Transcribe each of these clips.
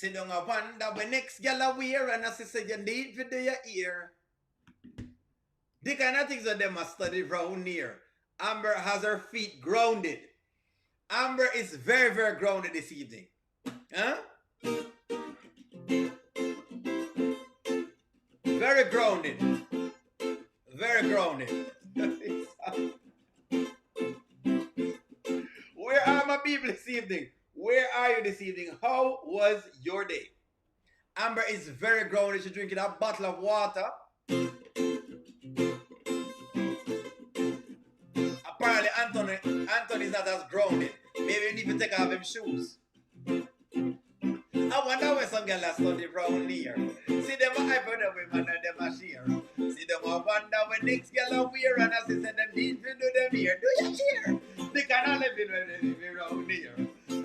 Sit down a wonder when next gal a wear and as I say you need to do your ear. The kind of things that they must study round here. Amber has her feet grounded. Amber is very, very grounded this evening. Huh? Very grounded. Very grounded. Where are my people this evening? Where are you this evening? How was your day? Amber is very grounded. She's drinking a bottle of water. Apparently, Anthony is not as grounded. Maybe you need to take off him shoes. I wonder where some girls are studying around here. See them I put them women and them a share. See them I wonder when next girl are wear and as I said them need to do them here. Do you cheer? They cannot live in when they live around here.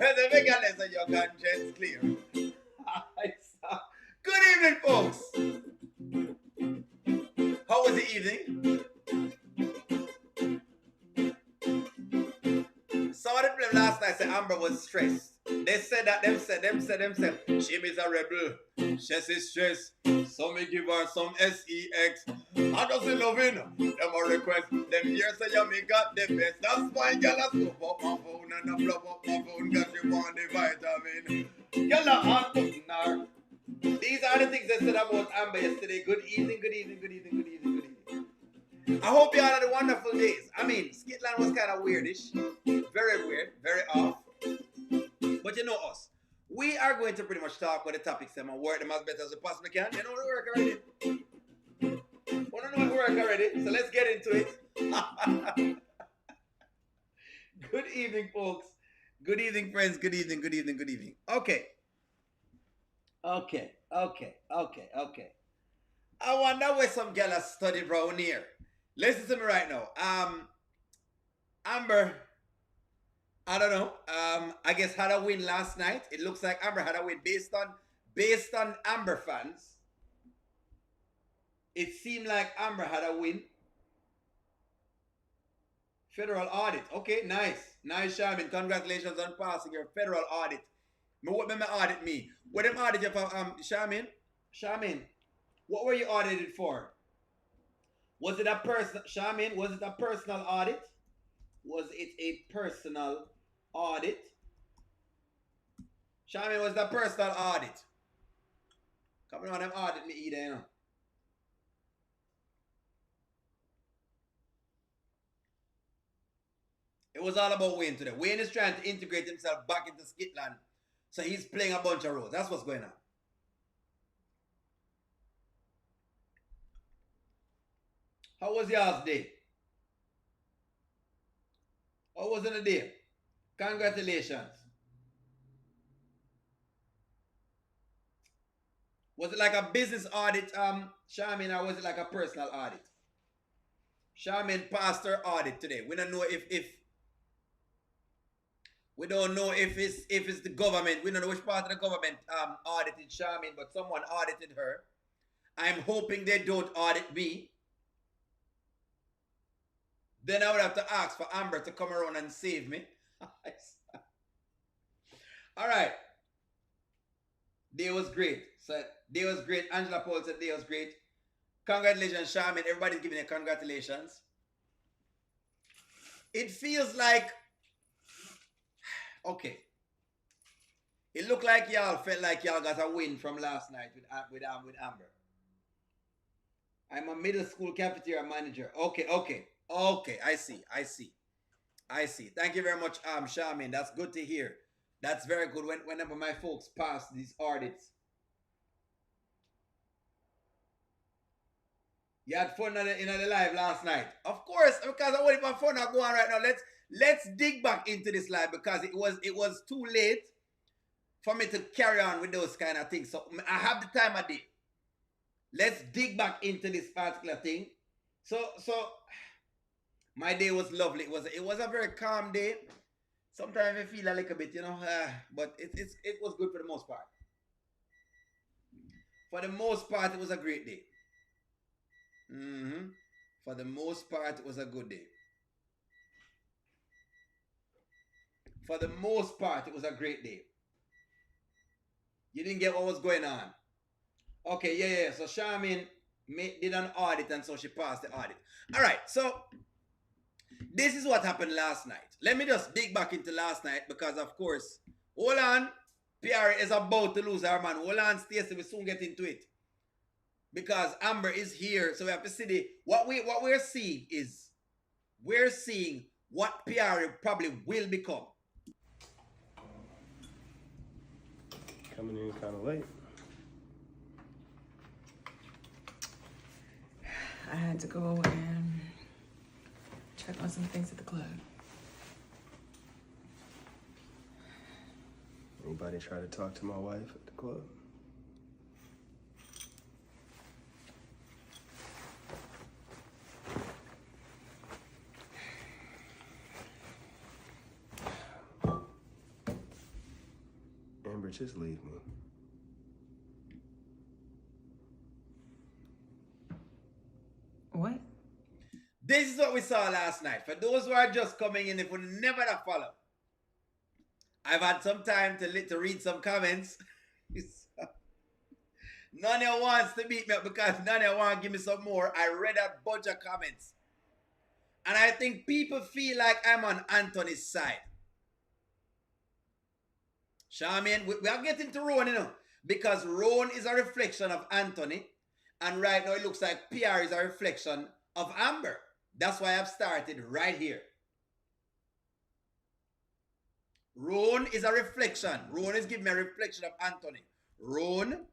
And the big girl is your conscience clear. Good evening, folks. How was the evening? Saw the film last night. Said Amber was stressed. They said that them said she is a rebel. She is stressed. So me give her some sex. I just loving them a request. Them here say you me got the best. That's why girl I scoop up my phone and I blow up my phone cause she want the vitamin. Girl I hot button her. These are the things they said about Amber yesterday. Good evening, good evening, good evening, good evening, good evening. I hope you all had a wonderful days. I mean, Skitland was kind of weirdish. Very weird, very off. But you know us. We are going to pretty much talk about the topics and work them as better as we possibly can. You know what work already? Want to know what work already? So let's get into it. Good evening, folks. Good evening, friends. Good evening, good evening, good evening. Okay. I wonder where some gal are studying around here. Listen to me right now. Amber, I don't know. I guess had a win last night. It looks like Amber had a win based on Amber fans. It seemed like Amber had a win. Federal audit. Okay, nice. Nice, Shaman. Congratulations on passing your federal audit. What did my audit me? What them audit you for, Shaman? Shaman, what were you audited for? Was it a personal, Shaman, was it a personal audit? Was it a personal audit? Shaman, was it a personal audit? Come on, them audit me either, you know. It was all about Wayne today. Wayne is trying to integrate himself back into Skitland. So he's playing a bunch of roles. That's what's going on. How was y'all's day? How was the day? Congratulations. Was it like a business audit, Charmin, or was it like a personal audit? Charmin passed her audit today. We don't know if we don't know if it's the government. We don't know which part of the government audited Charmin, but someone audited her. I'm hoping they don't audit me. Then I would have to ask for Amber to come around and save me. All right. Day was great. So day was great. Angela Paul said day was great. Congratulations, Charmin. Everybody's giving you congratulations. It feels like, okay. It looked like y'all felt like y'all got a win from last night with Amber. I'm a middle school cafeteria manager. Okay. I see. Thank you very much, Charmin. That's good to hear. That's very good whenever my folks pass these audits. You had fun in the live last night. Of course, because I want if my fun not go on right now. Let's dig back into this live because it was too late for me to carry on with those kind of things. So I have the time of day. Let's dig back into this particular thing. So my day was lovely. It was a very calm day. Sometimes I feel a little bit, but it was good for the most part. For the most part, it was a great day. For the most part, it was a good day. For the most part, it was a great day. You didn't get what was going on. Okay, yeah. So Charmaine did an audit and so she passed the audit. All right, so this is what happened last night. Let me just dig back into last night because, of course, hold on. Piarry is about to lose her man. Hold on, Stacey, we soon get into it. Because Amber is here, so we have to see what we're seeing is we're seeing what Piarry probably will become. Coming in kind of late. I had to go and check on some things at the club. Anybody try to talk to my wife at the club? Amber, just leave me. What? This is what we saw last night. For those who are just coming in, if we never have followed, I've had some time to read some comments. None of you wants to beat me up because none of you want to give me some more. I read a bunch of comments. And I think people feel like I'm on Anthony's side. Charmaine, we are getting to Rowan, you know, because Rowan is a reflection of Anthony. And right now it looks like Piarry is a reflection of Amber. That's why I've started right here. Rowan is a reflection. Rowan is giving me a reflection of Anthony. Rowan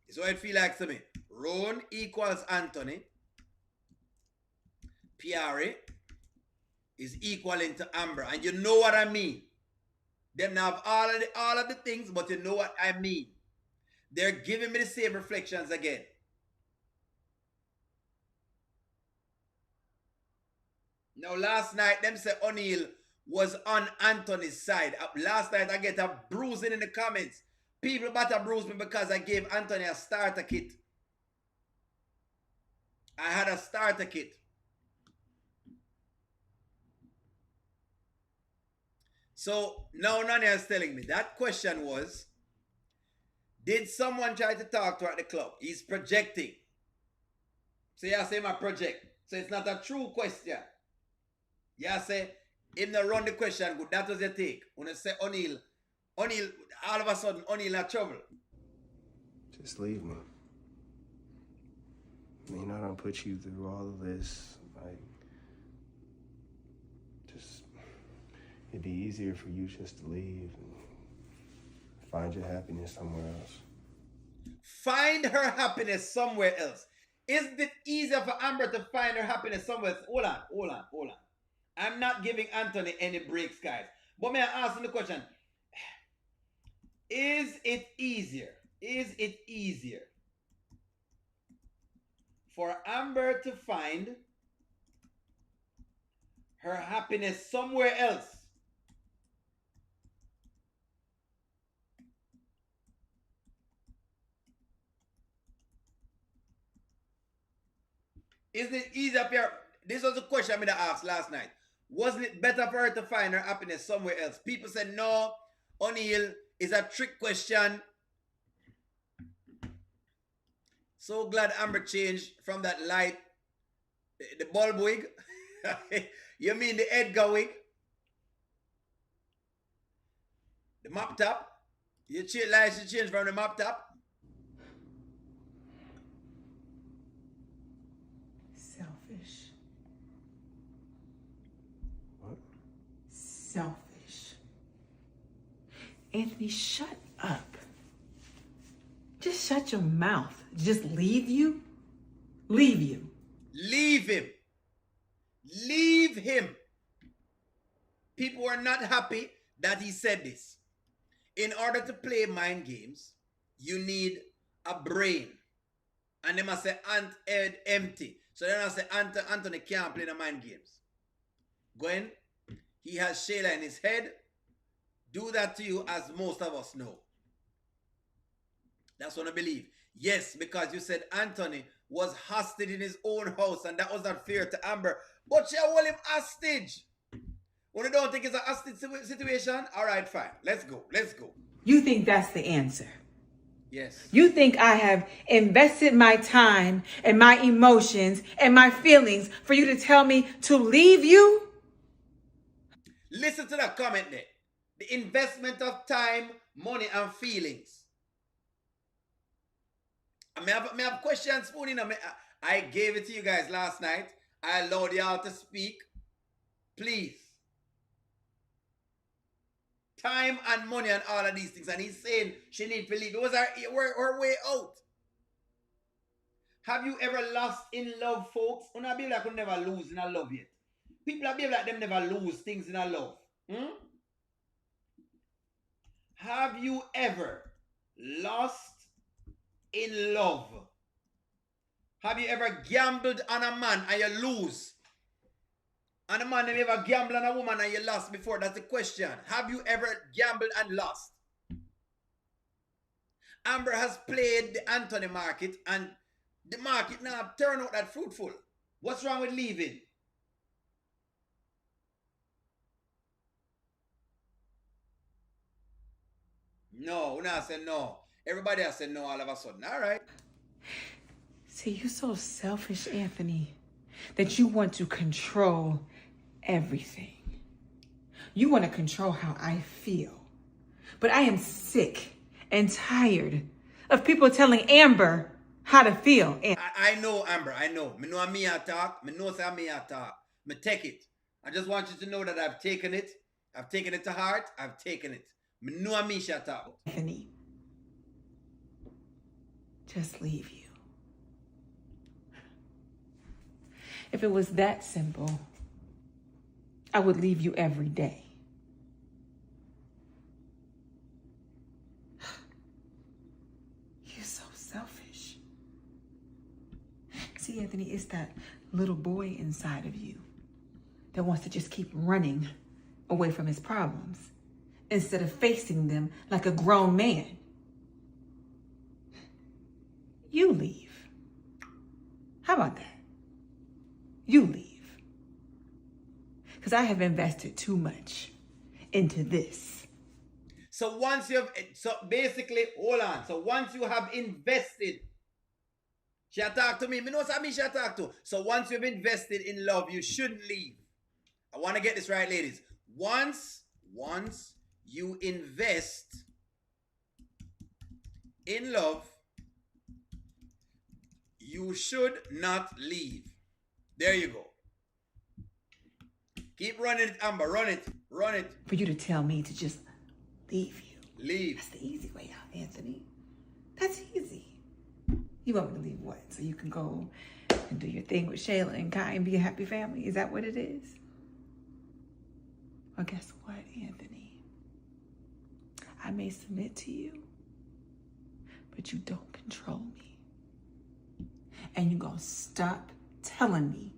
is what it feels like to me. Rowan equals Anthony. Piarry is equaling to Amber. And you know what I mean. Them have all of the things, but you know what I mean. They're giving me the same reflections again. Now, last night, them say O'Neal was on Anthony's side. Last night, I get a bruising in the comments. People better bruise me because I gave Anthony a starter kit. I had a starter kit. So, now Nanya is telling me, that question was, did someone try to talk to her at the club? He's projecting. So, you say, my project. So, it's not a true question. You say, him not run the question good. That was your take. When you say O'Neal, all of a sudden, O'Neal in trouble. Just leave me. I mean, I don't put you through all of this. Like, just, it'd be easier for you just to leave and find your happiness somewhere else. Find her happiness somewhere else. Isn't it easier for Amber to find her happiness somewhere else? Hold on. I'm not giving Anthony any breaks, guys. But may I ask him the question? Is it easier for Amber to find her happiness somewhere else? Isn't it easier for her? This was a question I'm going to ask last night. Wasn't it better for her to find her happiness somewhere else? People said, no, O'Neal is a trick question. So glad Amber changed from that light, the bulb wig. You mean the Edgar wig? The mop top? You changed from the mop top? Selfish. What? Selfish. Anthony, shut up. Just shut your mouth. Just leave you? Leave you. Leave him. Leave him. People were not happy that he said this. In order to play mind games, you need a brain. And they must say ant head empty. So they must say Anthony can't play the mind games. Gwen, he has Shayla in his head. Do that to you, as most of us know. That's what I believe. Yes, because you said Anthony was hostage in his own house and that was not fair to Amber. But she hold him hostage. When you don't think it's a hostage situation, all right, fine. Let's go. You think that's the answer. Yes. You think I have invested my time and my emotions and my feelings for you to tell me to leave you? Listen to that comment there. The investment of time, money, and feelings. I have questions for you. I gave it to you guys last night. I allowed y'all to speak. Please. Time and money and all of these things. And he's saying she needs to leave. It was her way out. Have you ever lost in love, folks? Una be like you never lose in a love yet. People are be like them never lose things in a love. Have you ever lost in love? Have you ever gambled on a man and you lose? And a man, have you ever gambled on a woman and you lost before? That's the question. Have you ever gambled and lost? Amber has played the Anthony market and the market now turned out that fruitful. What's wrong with leaving? No, I said no. Everybody has said no all of a sudden. All right. See, you're so selfish, Anthony, that you want to control everything. You want to control how I feel. But I am sick and tired of people telling Amber how to feel. I know, Amber, I know. I know me I talk. I know say me I talk. I take it. I just want you to know that I've taken it. I've taken it to heart. I've taken it. I know me shut up. Anthony, just leave you. If it was that simple, I would leave you every day. You're so selfish. See, Anthony, it's that little boy inside of you that wants to just keep running away from his problems instead of facing them like a grown man. You leave. How about that? You leave. Because I have invested too much into this. So once you have, so basically, hold on. So once you have invested, she talk to me. Me know what she talk to. So once you've invested in love, you shouldn't leave. I want to get this right, ladies. Once you invest in love, you should not leave. There you go. Keep running it, Amber. Run it. For you to tell me to just leave you. Leave. That's the easy way out, Anthony. That's easy. You want me to leave what? So you can go and do your thing with Shayla and Kai and be a happy family? Is that what it is? Well, guess what, Anthony? I may submit to you, but you don't control me. And you're going to stop telling me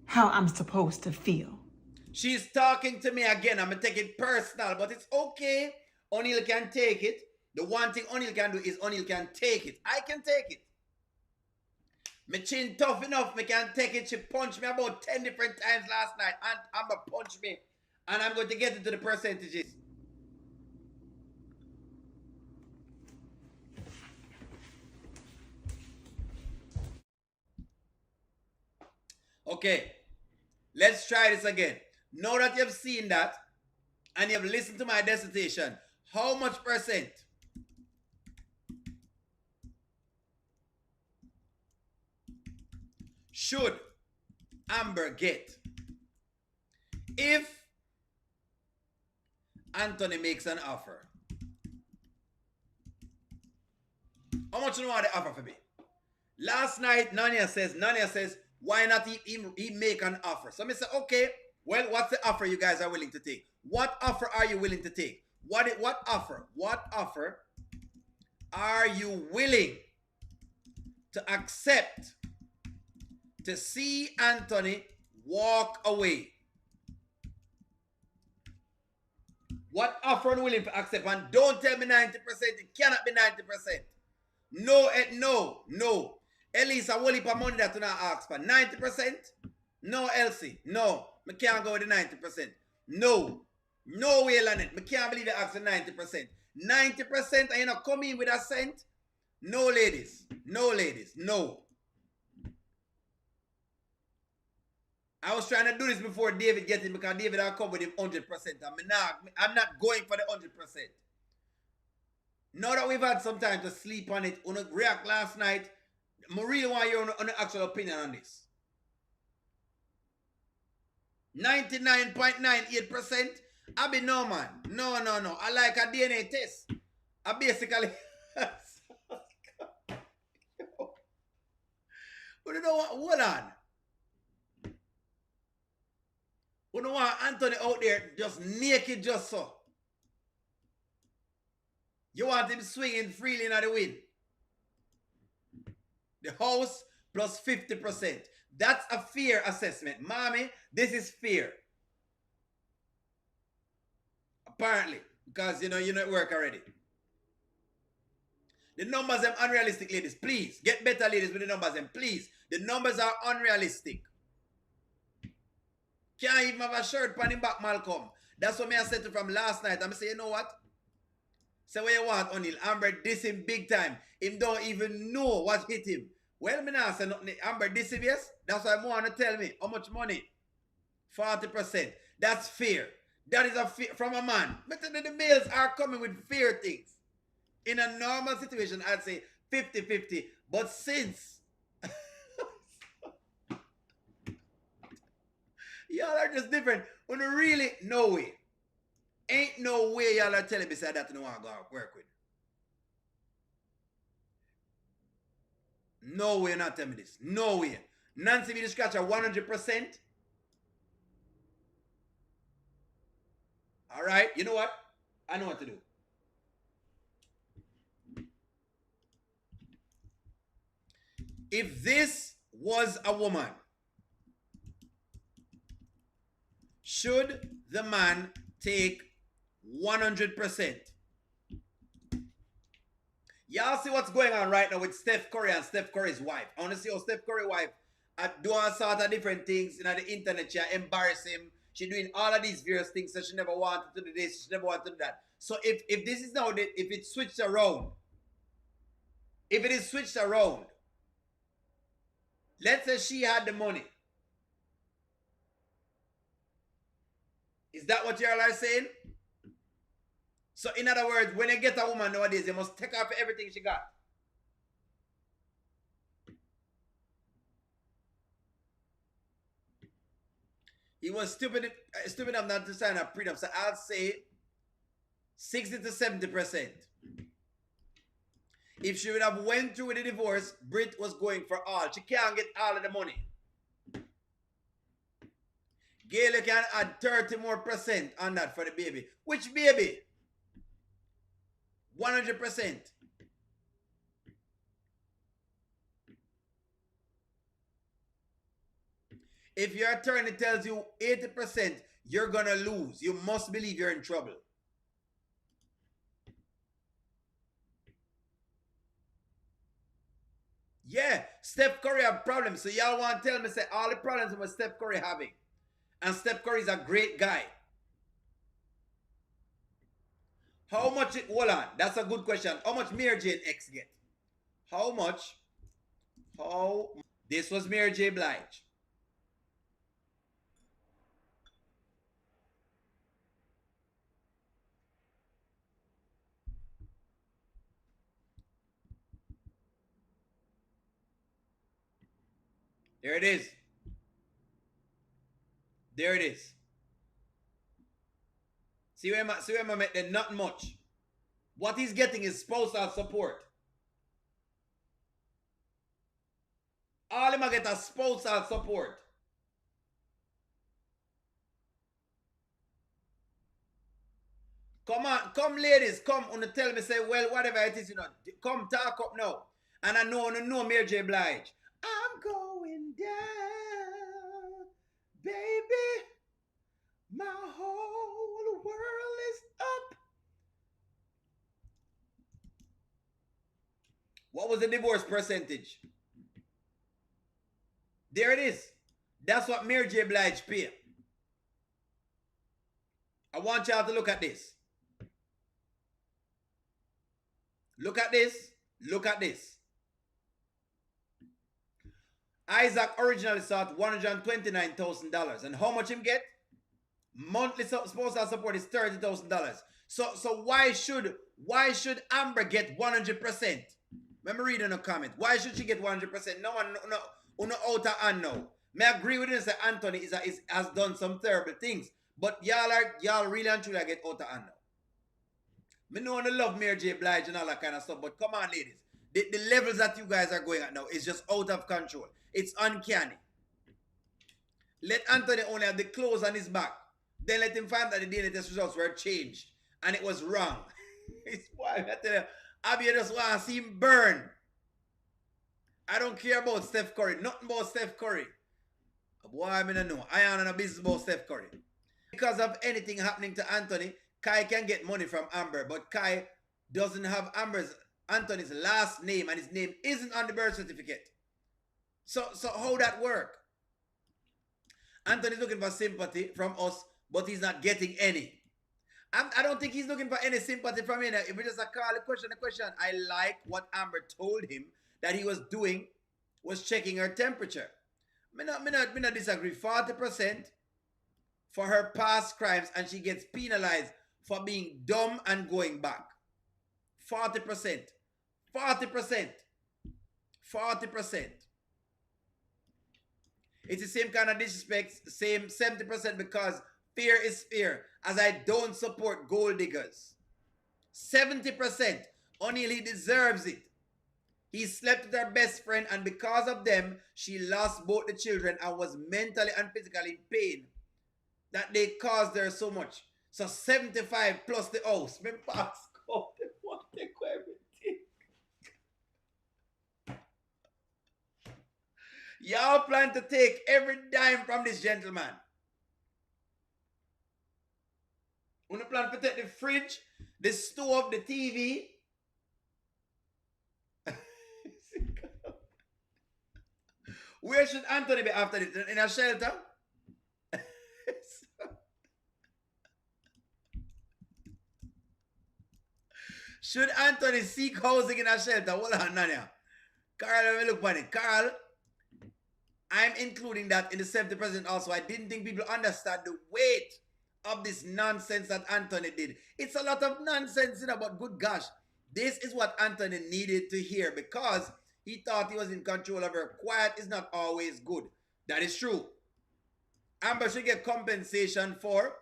how I'm supposed to feel. She's talking to me again. I'm going to take it personal, but it's okay. O'Neal can take it. The one thing O'Neal can do is O'Neal can take it. I can take it. My chin tough enough. Me can take it. She punched me about 10 different times last night. And Amber punched me. And I'm going to get into the percentages. Okay. Let's try this again. Now that you've seen that and you've listened to my dissertation, how much percent should Amber get if Anthony makes an offer? How much do you want the offer for me? Last night, Nanya says, why not he make an offer? So I say, okay, well, what's the offer you guys are willing to take? What offer are you willing to take? What offer are you willing to accept to see Anthony walk away? What offer are you willing to accept? And don't tell me 90%. It cannot be 90%. No. Elise, I will heap of money that you not ask for. 90%? No, Elsie. No. I can't go with the 90%. No way, Lynette. I can't believe you asked for 90%. 90% and you know come in with a cent? No, ladies. No, ladies. No. I was trying to do this before David gets in because David will come with him 100%. I'm not going for the 100%. Now that we've had some time to sleep on it, on a react last night, I really want your on the actual opinion on this. 99.98%. I be no man. No. I like a DNA test. I basically but you know what? Hold on. You know what? Anthony out there just naked just so. You want him swinging freely in the wind. The house plus 50%. That's a fear assessment. Mommy, this is fear. Apparently. Because you know it work already. The numbers are unrealistic, ladies. Please. Get better, ladies, with the numbers. And please. The numbers are unrealistic. Can't even have a shirt on him back, Malcolm. That's what I said to from last night. I'm saying, you know what? Say what you want, O'Neal. Amber diss him big time. Him don't even know what hit him. Well, me not say nothing. Amber diss him, yes? That's why I want to tell me. How much money? 40%. That's fear. That is a fear from a man. But the males are coming with fear things. In a normal situation, I'd say 50-50. But since y'all are just different. When really, no way. Ain't no way y'all are telling me say that you don't want to go work with. No way you're not telling me this. No way. Nancy be the scratcher 100%. Alright, you know what? I know what to do. If this was a woman, should the man take 100%? Y'all see what's going on right now with Steph Curry and Steph Curry's wife. I want to see how Steph Curry's wife do all sorts of different things in the internet. She embarrass him. She doing all of these various things that she never wanted to do this, she never wanted to do that. So if this is now, if it's switched around, if it is switched around, let's say she had the money. Is that what y'all are saying? So in other words, when you get a woman nowadays, you must take off everything she got. He was stupid enough not to sign a prenup. So I'll say 60 to 70%. If she would have went through with the divorce, Brit was going for all. She can't get all of the money. Gail, you can add 30 more % on that for the baby. Which baby? 100%. If your attorney tells you 80%, you're going to lose. You must believe you're in trouble. Yeah, Steph Curry have problems. So y'all want to tell me, say, all the problems with Steph Curry having. And Steph Curry is a great guy. How much, hold on, that's a good question. How much Mary Jane X get? This was Mary J. Blige. There it is. There it is. See where I met there? Not much. What he's getting is spousal support. All him get a spousal support. Come on, come ladies, come on tell me, say, well, whatever it is, come talk up now. And I know Mary J. Blige. I'm going down, baby. My whole world is up. What was the divorce percentage? There it is. That's what Mary J. Blige paid. I want y'all to look at this. Look at this. Look at this. Isaac originally sought $129,000. And how much him get? Monthly spousal support is $30,000. So why should Amber get 100%? Let me read in a comment. Why should she get 100%? No one no out and no. May I agree with you that Anthony has done some terrible things. But y'all really and truly get out and no. Me know I love Mary J. Blige and all that kind of stuff, but come on, ladies. The levels that you guys are going at now is just out of control. It's uncanny. Let Anthony only have the clothes on his back. Then let him find that the DNA test results were changed. And it was wrong. It's why I tell you, Abby just want to see him burn. I don't care about Steph Curry. Nothing about Steph Curry. Boy, I mean, I know. I am on a business about Steph Curry. Because of anything happening to Anthony, Kai can get money from Amber. But Kai doesn't have Anthony's last name. And his name isn't on the birth certificate. So how that work? Anthony's looking for sympathy from us, but he's not getting any. I don't think he's looking for any sympathy from me. If we just call the question. I like what Amber told him that he was doing was checking her temperature. Me not disagree. 40% for her past crimes, and she gets penalized for being dumb and going back. 40%. 40%. 40%. It's the same kind of disrespect, same 70% because fear is fear, as I don't support gold diggers. 70%, O'Neal, he deserves it. He slept with her best friend, and because of them, she lost both the children and was mentally and physically in pain that they caused her so much. So 75 plus the house. Me pass go, they want to take everything. Y'all plan to take every dime from this gentleman. You plan to take the fridge, the stove, the TV. Where should Anthony be after this? In a shelter? Should Anthony seek housing in a shelter? Hold on, Nanya. Carl, let me look on it. Carl, I'm including that in the 70% also. I didn't think people understand the weight of this nonsense that Anthony did. It's a lot of nonsense, but good gosh, this is what Anthony needed to hear because he thought he was in control of her. Quiet is not always good. That is true. Amber should get compensation for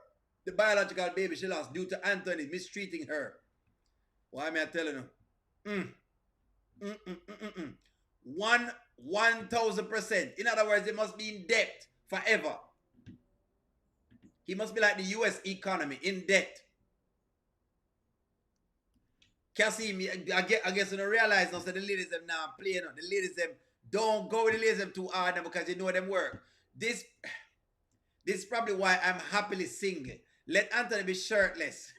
the biological baby she lost due to Anthony mistreating her. Why am I telling you? 1,000%. In other words, it must be in debt forever. He must be like the US economy, in debt. Cassie, I guess you don't realize now, so the ladies them now playing on. The ladies them don't go with the ladies them too hard now because you know them work. This is probably why I'm happily single. Let Anthony be shirtless.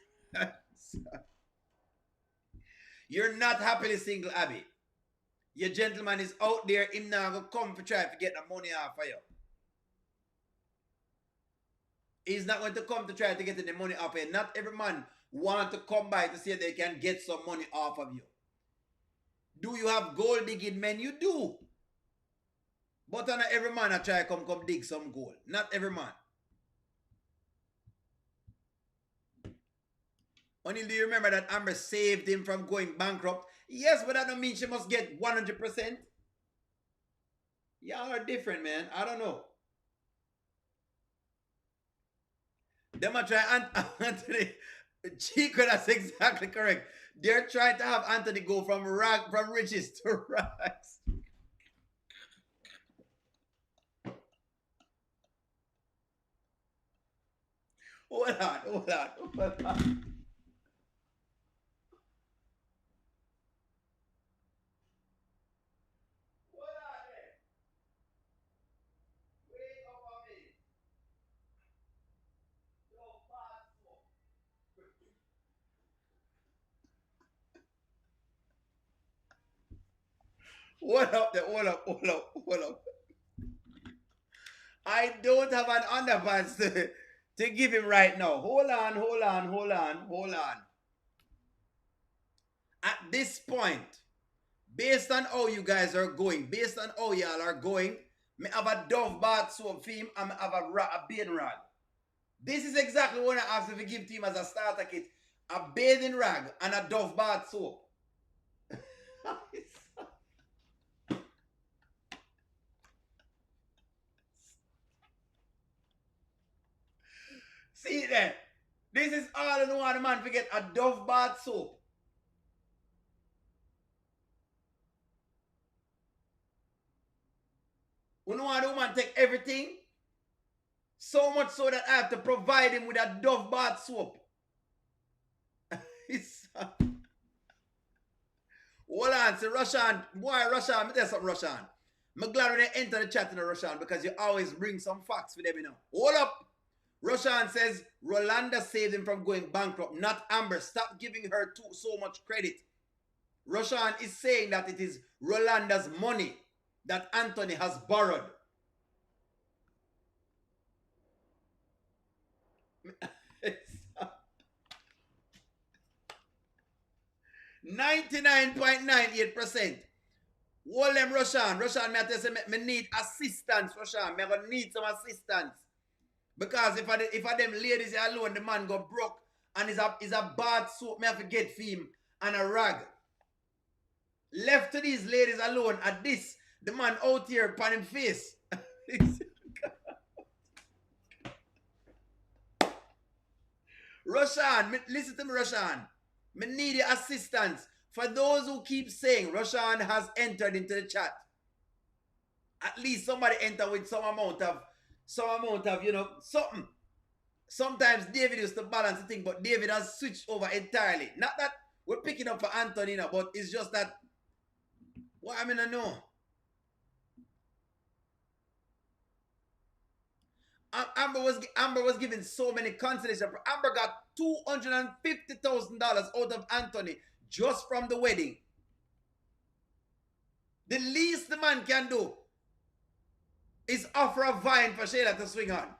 You're not happily single, Abby. Your gentleman is out there, him now going to come to try to get the money off of you. He's not going to come to try to get the money off of you. Not every man want to come by to see if they can get some money off of you. Do you have gold digging men? You do. But not every man try to come dig some gold. Not every man. O'Neal, do you remember that Amber saved him from going bankrupt? Yes, but that don't mean she must get 100%. Y'all are different, man. I don't know. Them are trying Anthony. Chico, that's exactly correct. They're trying to have Anthony go from riches to rags. Hold on. Hold up. I don't have an underpants to give him right now. Hold on. this point, based on how you guys are going, based on how y'all are going, me have a Dove bath soap for him and me have a bathing rag. This is exactly what I asked if you give to him as a starter kit. A bathing rag and a Dove bath soap. See there. This is all in one man. Forget a Dove bath soap. You know what the woman take everything? So much so that I have to provide him with a Dove bath soap. Hold on, say Roshan. Boy, Roshan, me tell you something, Roshan. I'm glad when they enter the chat in the Roshan because you always bring some facts for them, you know. Hold up. Roshan says Rolanda saved him from going bankrupt, not Amber. Stop giving her so much credit. Roshan is saying that it is Rolanda's money that Anthony has borrowed. 99.98%. Hold them, Roshan. Roshan, me tell you, me need assistance, Roshan. Me gonna need some assistance. Because if I them ladies alone, the man go broke and is a bath soap, me have to get for him and a rag. Left to these ladies alone at this, the man out here upon him face. Roshan, listen to me, Roshan. Me need your assistance. For those who keep saying Roshan has entered into the chat, at least somebody enter with some amount of, you know, something. Sometimes David used to balance the thing, but David has switched over entirely. Not that we're picking up for Anthony now, but it's just that, what I mean, I know. Amber was given so many consolations. Amber got $250,000 out of Anthony just from the wedding. The least the man can do is offer a vine for Shayla to swing on.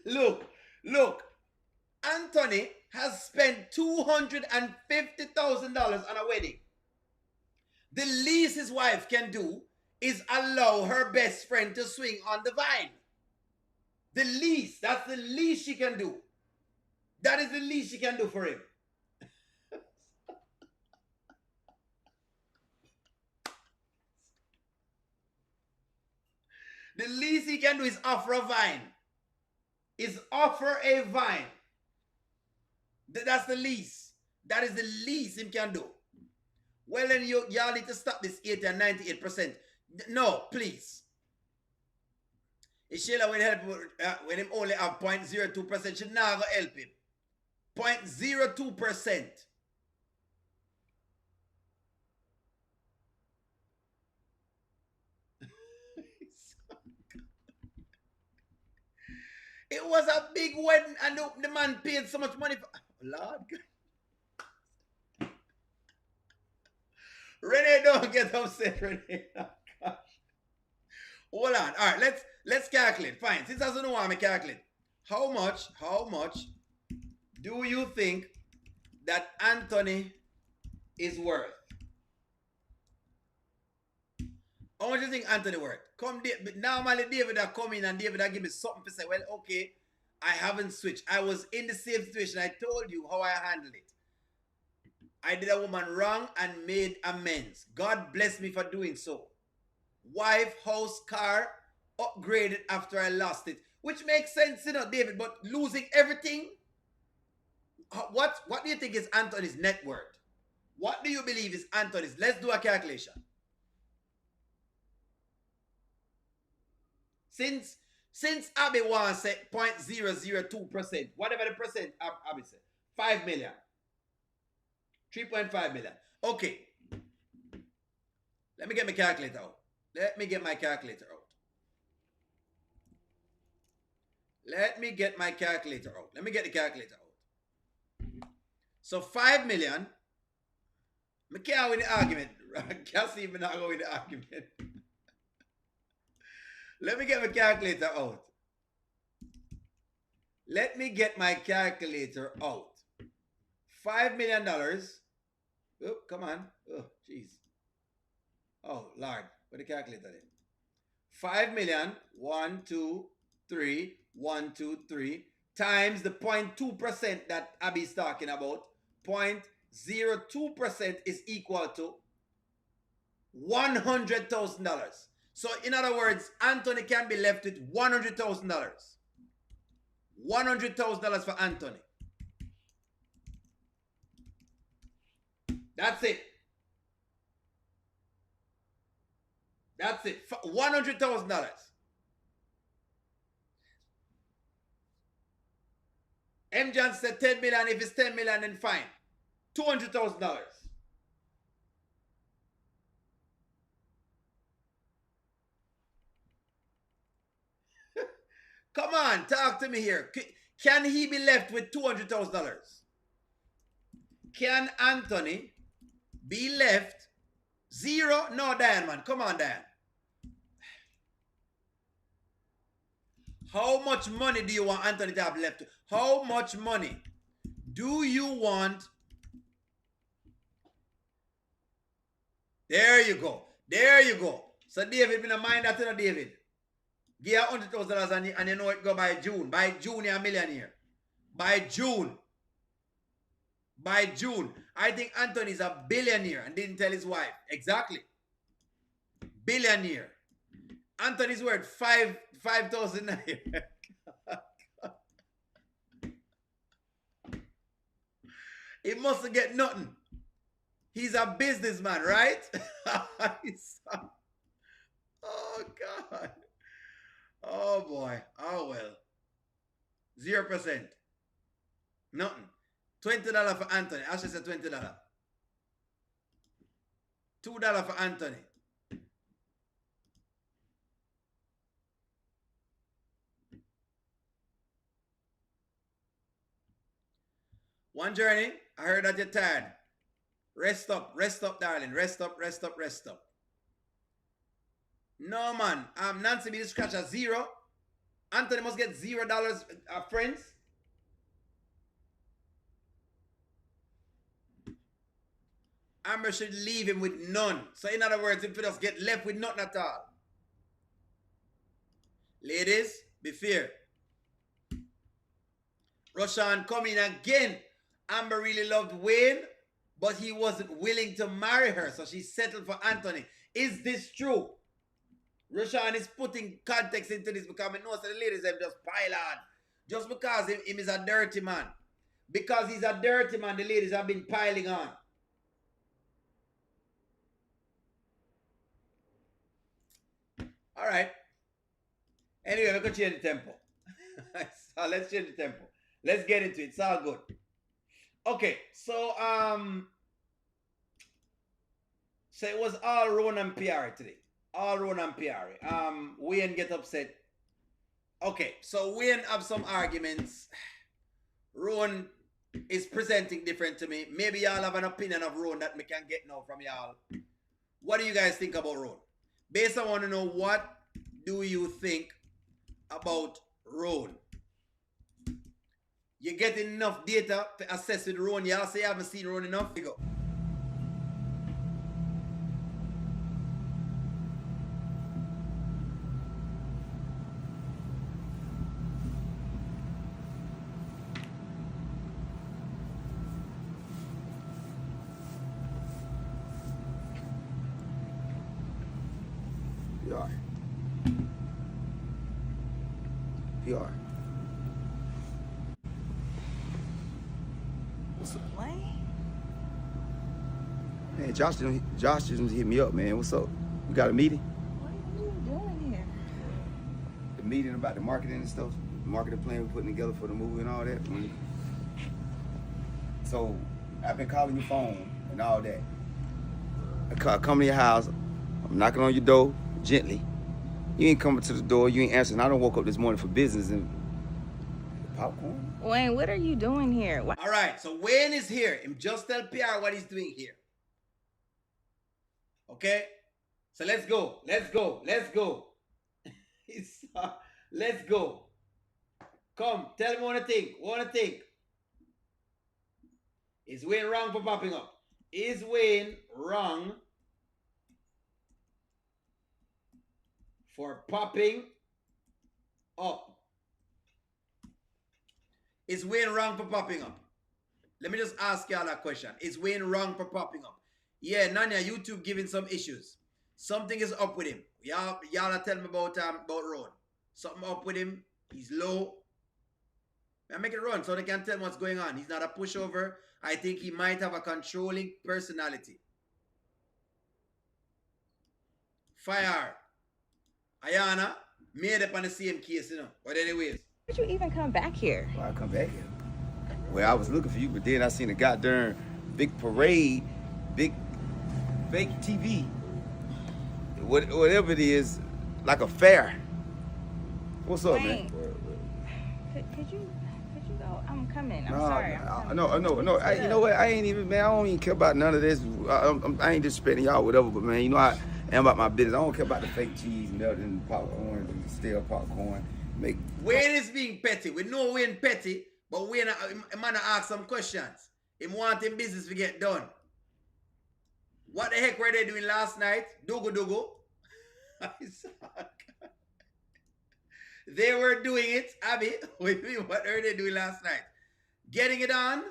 Look. Anthony has spent $250,000 on a wedding. The least his wife can do is allow her best friend to swing on the vine. The least. That's the least she can do. That is the least she can do for him. The least he can do is offer a vine. Is offer a vine. That's the least. That is the least him can do. Well, then y'all need to stop this 80 and 98%. No, please. If Shayla will help when him only have 0.02%, she not gonna help him. 0.02%. It was a big wedding and the man paid so much money for... Lord. Renee, don't get upset, Renee. Oh, gosh. Hold on. All right, let's calculate. Fine. Since I don't know why I'm calculate. How much do you think that Anthony is worth? How much do you think Anthony worth? Normally David will come in and David will give me something to say, well, okay, I haven't switched. I was in the same situation. I told you how I handled it. I did a woman wrong and made amends. God bless me for doing so. Wife, house, car, upgraded after I lost it. Which makes sense, you know, David, but losing everything? What do you think is Anthony's net worth? What do you believe is Anthony's? Let's do a calculation. Since Abby wants to say 0.002%, whatever the percent Abby said, 5 million. 3.5 million. Okay. Let me get my calculator out. Let me get my calculator out. Let me get the calculator out. So 5 million. I can't win the argument. I can't see even not go with the argument. Let me get my calculator out. Let me get my calculator out. $5 million. Oh, come on. Oh, jeez. Oh, Lord. Put the calculator in. 5 million, 1, 2, 3, 1, 2, 3, times the 0.2% that Abby's talking about. 0.02% is equal to $100,000. So, in other words, Anthony can be left with $100,000. $100,000 for Anthony. That's it. That's it. $100,000. M. John said 10 million. If it's 10 million, then fine. $200,000. Come on, talk to me here. Can he be left with $200,000? Can Anthony be left zero? No, Dan, man. Come on, Dan. How much money do you want Anthony to have left? How much money do you want? There you go. There you go. So David, me no mind that, David. Give $100,000 and you know it go by June. By June, you're a millionaire. By June. By June. I think Anthony's a billionaire and didn't tell his wife. Exactly. Billionaire. Anthony's worth 5,000 He must get nothing. He's a businessman, right? Oh, God. Oh, boy. Oh, well. 0%. Nothing. $20 for Anthony. I should say $20. $2 for Anthony. One journey. I heard that you're tired. Rest up, darling. Rest up. No, man. Nancy be scratch at $0. Anthony must get $0, friends. Amber should leave him with none. So in other words, if he just get left with nothing at all. Ladies, be fair. Roshan come in again. Amber really loved Wayne, but he wasn't willing to marry her, so she settled for Anthony. Is this true? Roshan is putting context into this because I know so the ladies have just pile on. Just because him is a dirty man. Because he's a dirty man, the ladies have been piling on. All right. Anyway, we're going to change the tempo. So let's change the tempo. Let's get into it. It's all good. Okay, so it was all Rowan and Piarry today. All Rowan and Piarry. Wayne get upset. Okay, so Wayne have some arguments. Rowan is presenting different to me. Maybe y'all have an opinion of Rowan that we can get now from y'all. What do you guys think about Rowan? Basically, I want to know, what do you think about Rowan? You get enough data to assess with Rowan. Y'all say you haven't seen Rowan enough? Here you go. PR. What's up? Man, Josh just hit me up, man. What's up? We got a meeting? What are you doing here? The meeting about the marketing and stuff. The marketing plan we're putting together for the movie and all that. So, I've been calling your phone and all that. I come to your house. I'm knocking on your door gently. You ain't coming to the door. You ain't answering. I don't woke up this morning for business and popcorn. Wayne, what are you doing here? All right, so Wayne is here. Him just tell PR what he's doing here. Okay? So let's go. Let's go. Come, tell me what you think. What you think? Is Wayne wrong for popping up? Is Wayne wrong for popping up? Is Wayne wrong for popping up? Let me just ask y'all a question. Is Wayne wrong for popping up? Yeah, Nanya, YouTube giving some issues. Something is up with him. Y'all are telling me about Ron. Something up with him. He's low. I make it run so they can tell me what's going on. He's not a pushover. I think he might have a controlling personality. Fire. Ayana, made up on the same case, you know. But anyways. Why did you even come back here? Why I come back here? Well, I was looking for you, but then I seen a goddamn big parade, big fake TV, whatever it is, like a fair. What's up, man? Could you go? I'm coming. I'm sorry. No. You know what? I ain't even, man. I don't even care about none of this. I ain't disrespecting y'all, whatever. But man, you know I am about my business. I don't care about the fake cheese, melting and popcorn, and stale popcorn. Wayne is being petty. We know Wayne petty, but Wayne, man, ask some questions. He want him business to get done. What the heck were they doing last night? Dugu. They were doing it, Abby. What were they doing last night? Getting it on?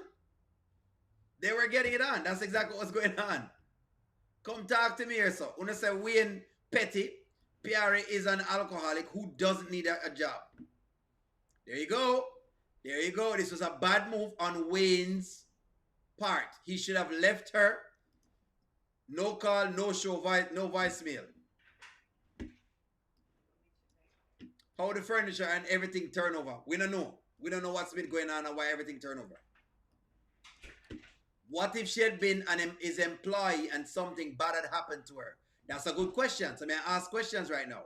They were getting it on. That's exactly what's going on. Come talk to me here, so. When I say Wayne petty, Piarry is an alcoholic who doesn't need a job. There you go. There you go. This was a bad move on Wayne's part. He should have left her. No call, no show, no voicemail. How the furniture and everything turn over. We don't know. We don't know what's been going on and why everything turn over. What if she had been his employee and something bad had happened to her? That's a good question. So may I ask questions right now?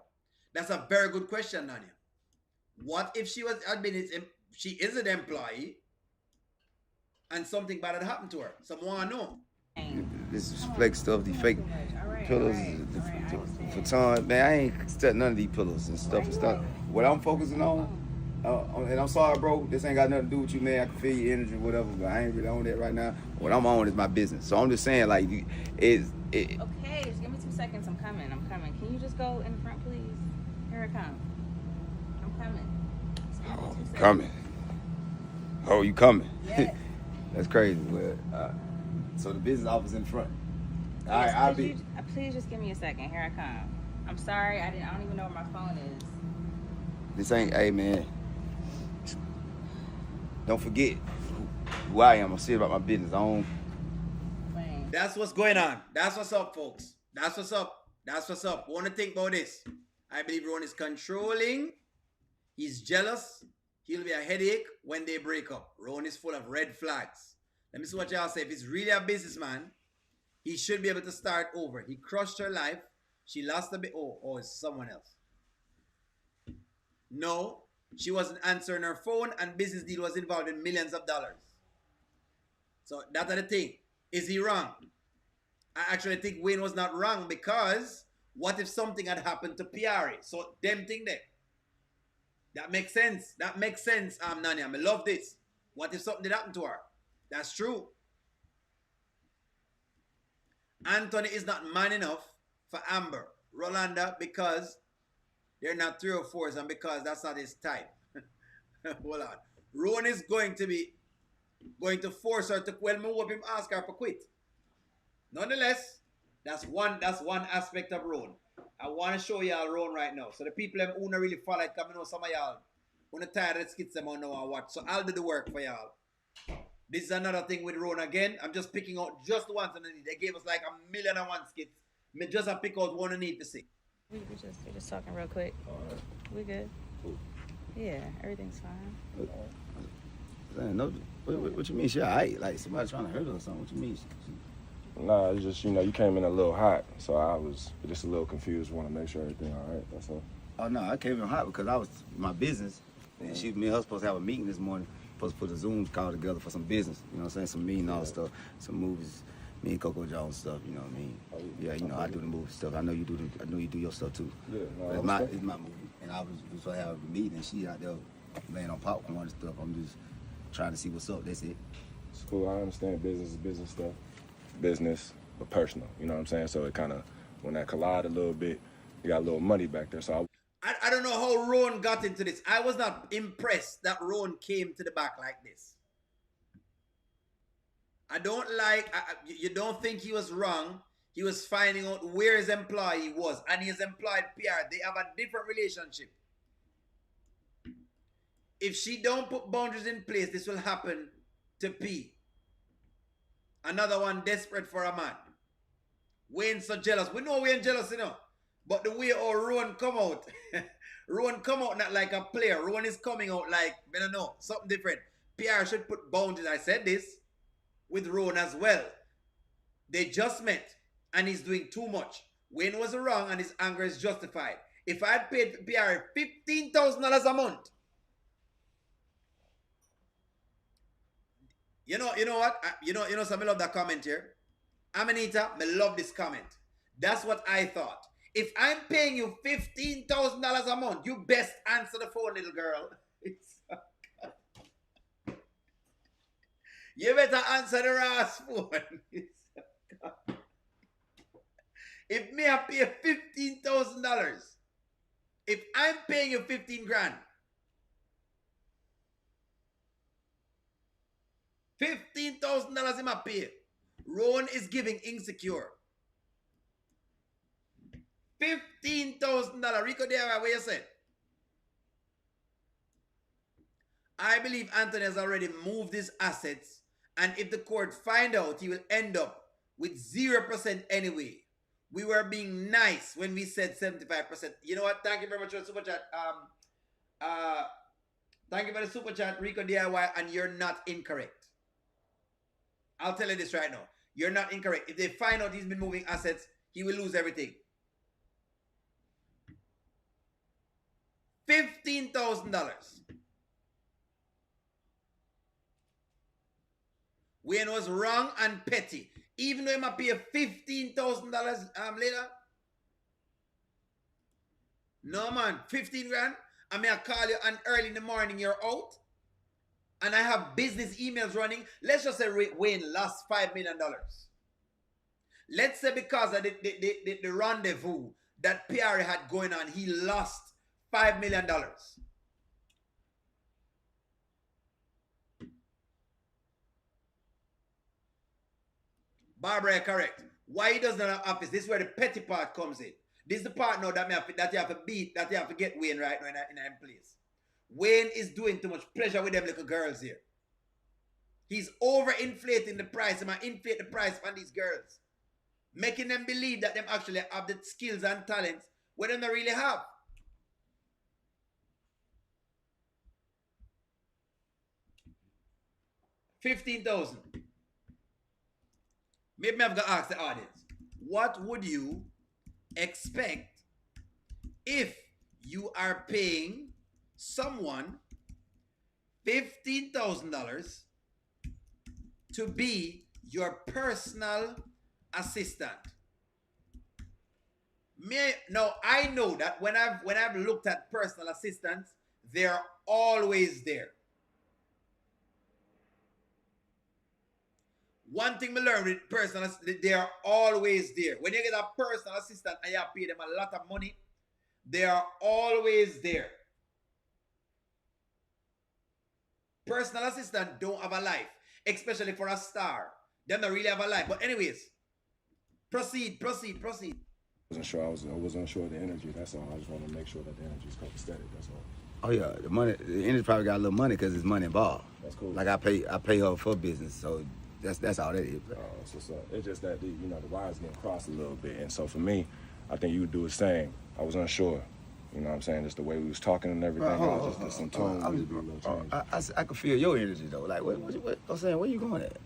That's a very good question, Nanya. What if she is an employee and something bad had happened to her? Someone know. This is fake stuff, the fake pillows, the futon. Man, I ain't studying none of these pillows and stuff. What I'm focusing on, and I'm sorry, bro, this ain't got nothing to do with you, man. I can feel your energy, whatever, but I ain't really on that right now. What I'm on is my business. So I'm just saying, like, Okay, just give me 2 seconds. I'm coming. Can you just go in front, please? Here I come. I'm coming. Coming. Oh, you coming? Yes. That's crazy. Well, so the business office in front. Yes, All right, I'll be. Please just give me a second. Here I come. I'm sorry. I don't even know where my phone is. This ain't, hey man. Don't forget who I am. I'm serious about my business. I don't. That's what's going on. That's what's up, folks. That's what's up. That's what's up. Want to think about this? I believe Ron is controlling. He's jealous. He'll be a headache when they break up. Ron is full of red flags. Let me see what y'all say. If he's really a businessman, he should be able to start over. He crushed her life. She lost a bit. Oh, it's someone else. No, she wasn't answering her phone and business deal was involved in millions of dollars. So that's the thing. Is he wrong? I actually think Wayne was not wrong because what if something had happened to Piarry? So them thing there. That makes sense. That makes sense, Nanya. I love this. What if something did happen to her? That's true. Anthony is not man enough for Amber. Rolanda, because they're not 3 or 4s and because that's not his type. Hold on. Ron is going to force her to, well, move him, ask her to quit. Nonetheless, that's one aspect of Ron. I want to show y'all Ron right now. So the people who don't really follow it, because I know some of y'all who are tired of the skits them on now and watch. So I'll do the work for y'all. This is another thing with Ron again. I'm just picking out just the ones underneath. They gave us like 1,000,001 skits. Me just have pick out one underneath to see. We're just talking real quick. We good? Yeah, everything's fine. What you mean she alright? Like somebody trying to hurt her or something? What you mean? Nah, it's just, you came in a little hot, so I was just a little confused. Want to make sure everything all right, that's all. Oh no, I came in hot because I was my business. And me and her supposed to have a meeting this morning. Supposed to put a Zoom call together for some business. You know what I'm saying? Some meeting, all stuff, some movies. me and Coco Jones stuff. You know what I mean? Oh, Yeah, you know I do the movie stuff. I know you do your stuff too. Yeah, no, But it's my movie, and I was supposed to have a meeting, and she out there laying on popcorn and stuff. I'm just trying to see what's up. That's it. It's cool. I understand business is business stuff, business but personal. You know what I'm saying? So it kind of when that collide a little bit, you got a little money back there. So I don't know how Rowan got into this. I was not impressed that Rowan came to the back like this. I don't like, you don't think he was wrong. He was finding out where his employee was. And his employed PR, they have a different relationship. If she don't put boundaries in place, this will happen to P. Another one desperate for a man. Wayne's so jealous. We know Wayne jealous, you know. But the way Rowan come out, Rowan come out not like a player. Rowan is coming out like, I don't know, something different. PR should put boundaries. I said this with Rowan as well. They just met and he's doing too much. Wayne was wrong and his anger is justified. If I had paid PR $15,000 a month, you know what? You know, some I love that comment here. Amanita, I love this comment. That's what I thought. If I'm paying you $15,000 a month, you best answer the phone, little girl. You better answer the Ross phone. If me I pay $15,000, if I'm paying you 15 grand, $15,000 in my pay, Rowan is giving insecure. $15,000. Rico DIY, what you said? I believe Anthony has already moved his assets, and if the court find out, he will end up with 0% anyway. We were being nice when we said 75%. You know what? Thank you very much for the super chat. Thank you for the super chat, Rico DIY, and you're not incorrect. I'll tell you this right now. You're not incorrect. If they find out he's been moving assets, he will lose everything. $15,000. Wayne was wrong and petty. Even though he might pay $15,000 later. No man, 15 grand. I mean, I call you and early in the morning you're out. And I have business emails running. Let's just say Wayne lost $5 million. Let's say because of the rendezvous that Piarry had going on, he lost $5 million. Barbara, correct. Why he doesn't have office? This is where the petty part comes in. This is the part now that you have to beat, that you have to get Wayne right now in place. Wayne is doing too much pleasure with them little girls here. He's overinflating the price. He might inflate the price on these girls. Making them believe that them actually have the skills and talents where they don't really have. $15,000. Maybe I've got to ask the audience. What would you expect if you are paying someone $15,000 to be your personal assistant? Now I know that when I've looked at personal assistants, they're always there. One thing we learned with personal assistants, they are always there. When you get a personal assistant and you pay them a lot of money, they are always there. Personal assistants don't have a life, especially for a star. They don't really have a life. But anyways, proceed. I wasn't sure of the energy. That's all. I just want to make sure that the energy is copacetic. That's all. Oh yeah, the energy probably got a little money because it's money involved. That's cool. Like I pay her for business, so that's all that is. So it's just that the wires getting crossed a little bit, and so for me, I think you would do the same. I was unsure. You know what I'm saying? Just the way we was talking and everything. Just some tone. I could feel your energy though. Like what I'm saying, where you going at?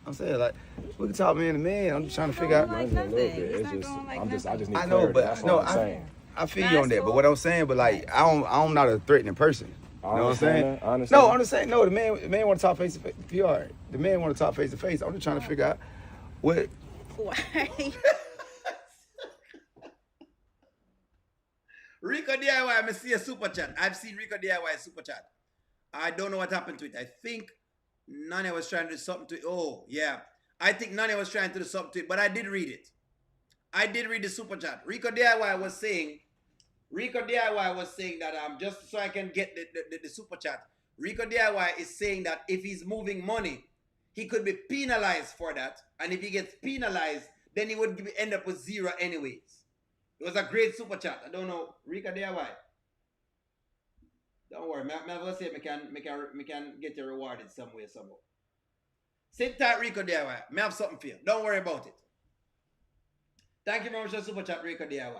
I'm saying like we can talk man to man. I'm just trying to figure out. Like a little bit. I just need clarity. I know, but that's all I'm saying. I feel you on that. But what I'm saying, but like I'm not a threatening person. You know what I'm saying? I understand. No, I'm just saying. No, the man want to talk face to face. PR. The man want to talk face to face. I'm just trying to figure out What? Why? Rico DIY, I see a super chat. I've seen Rico DIY super chat. I don't know what happened to it. I think Nani was trying to do something to it. Oh, yeah. I think Nani was trying to do something to it, but I did read it. I did read the super chat. Rico DIY was saying that just so I can get the super chat. Rico DIY is saying that if he's moving money, he could be penalized for that. And if he gets penalized, then he would end up with zero anyways. It was a great super chat. I don't know. Rico DIY. Don't worry. I will say I can get you rewarded some way, somehow. Sit tight, Rico DIY. I have something for you. Don't worry about it. Thank you very much for the super chat, Rico DIY.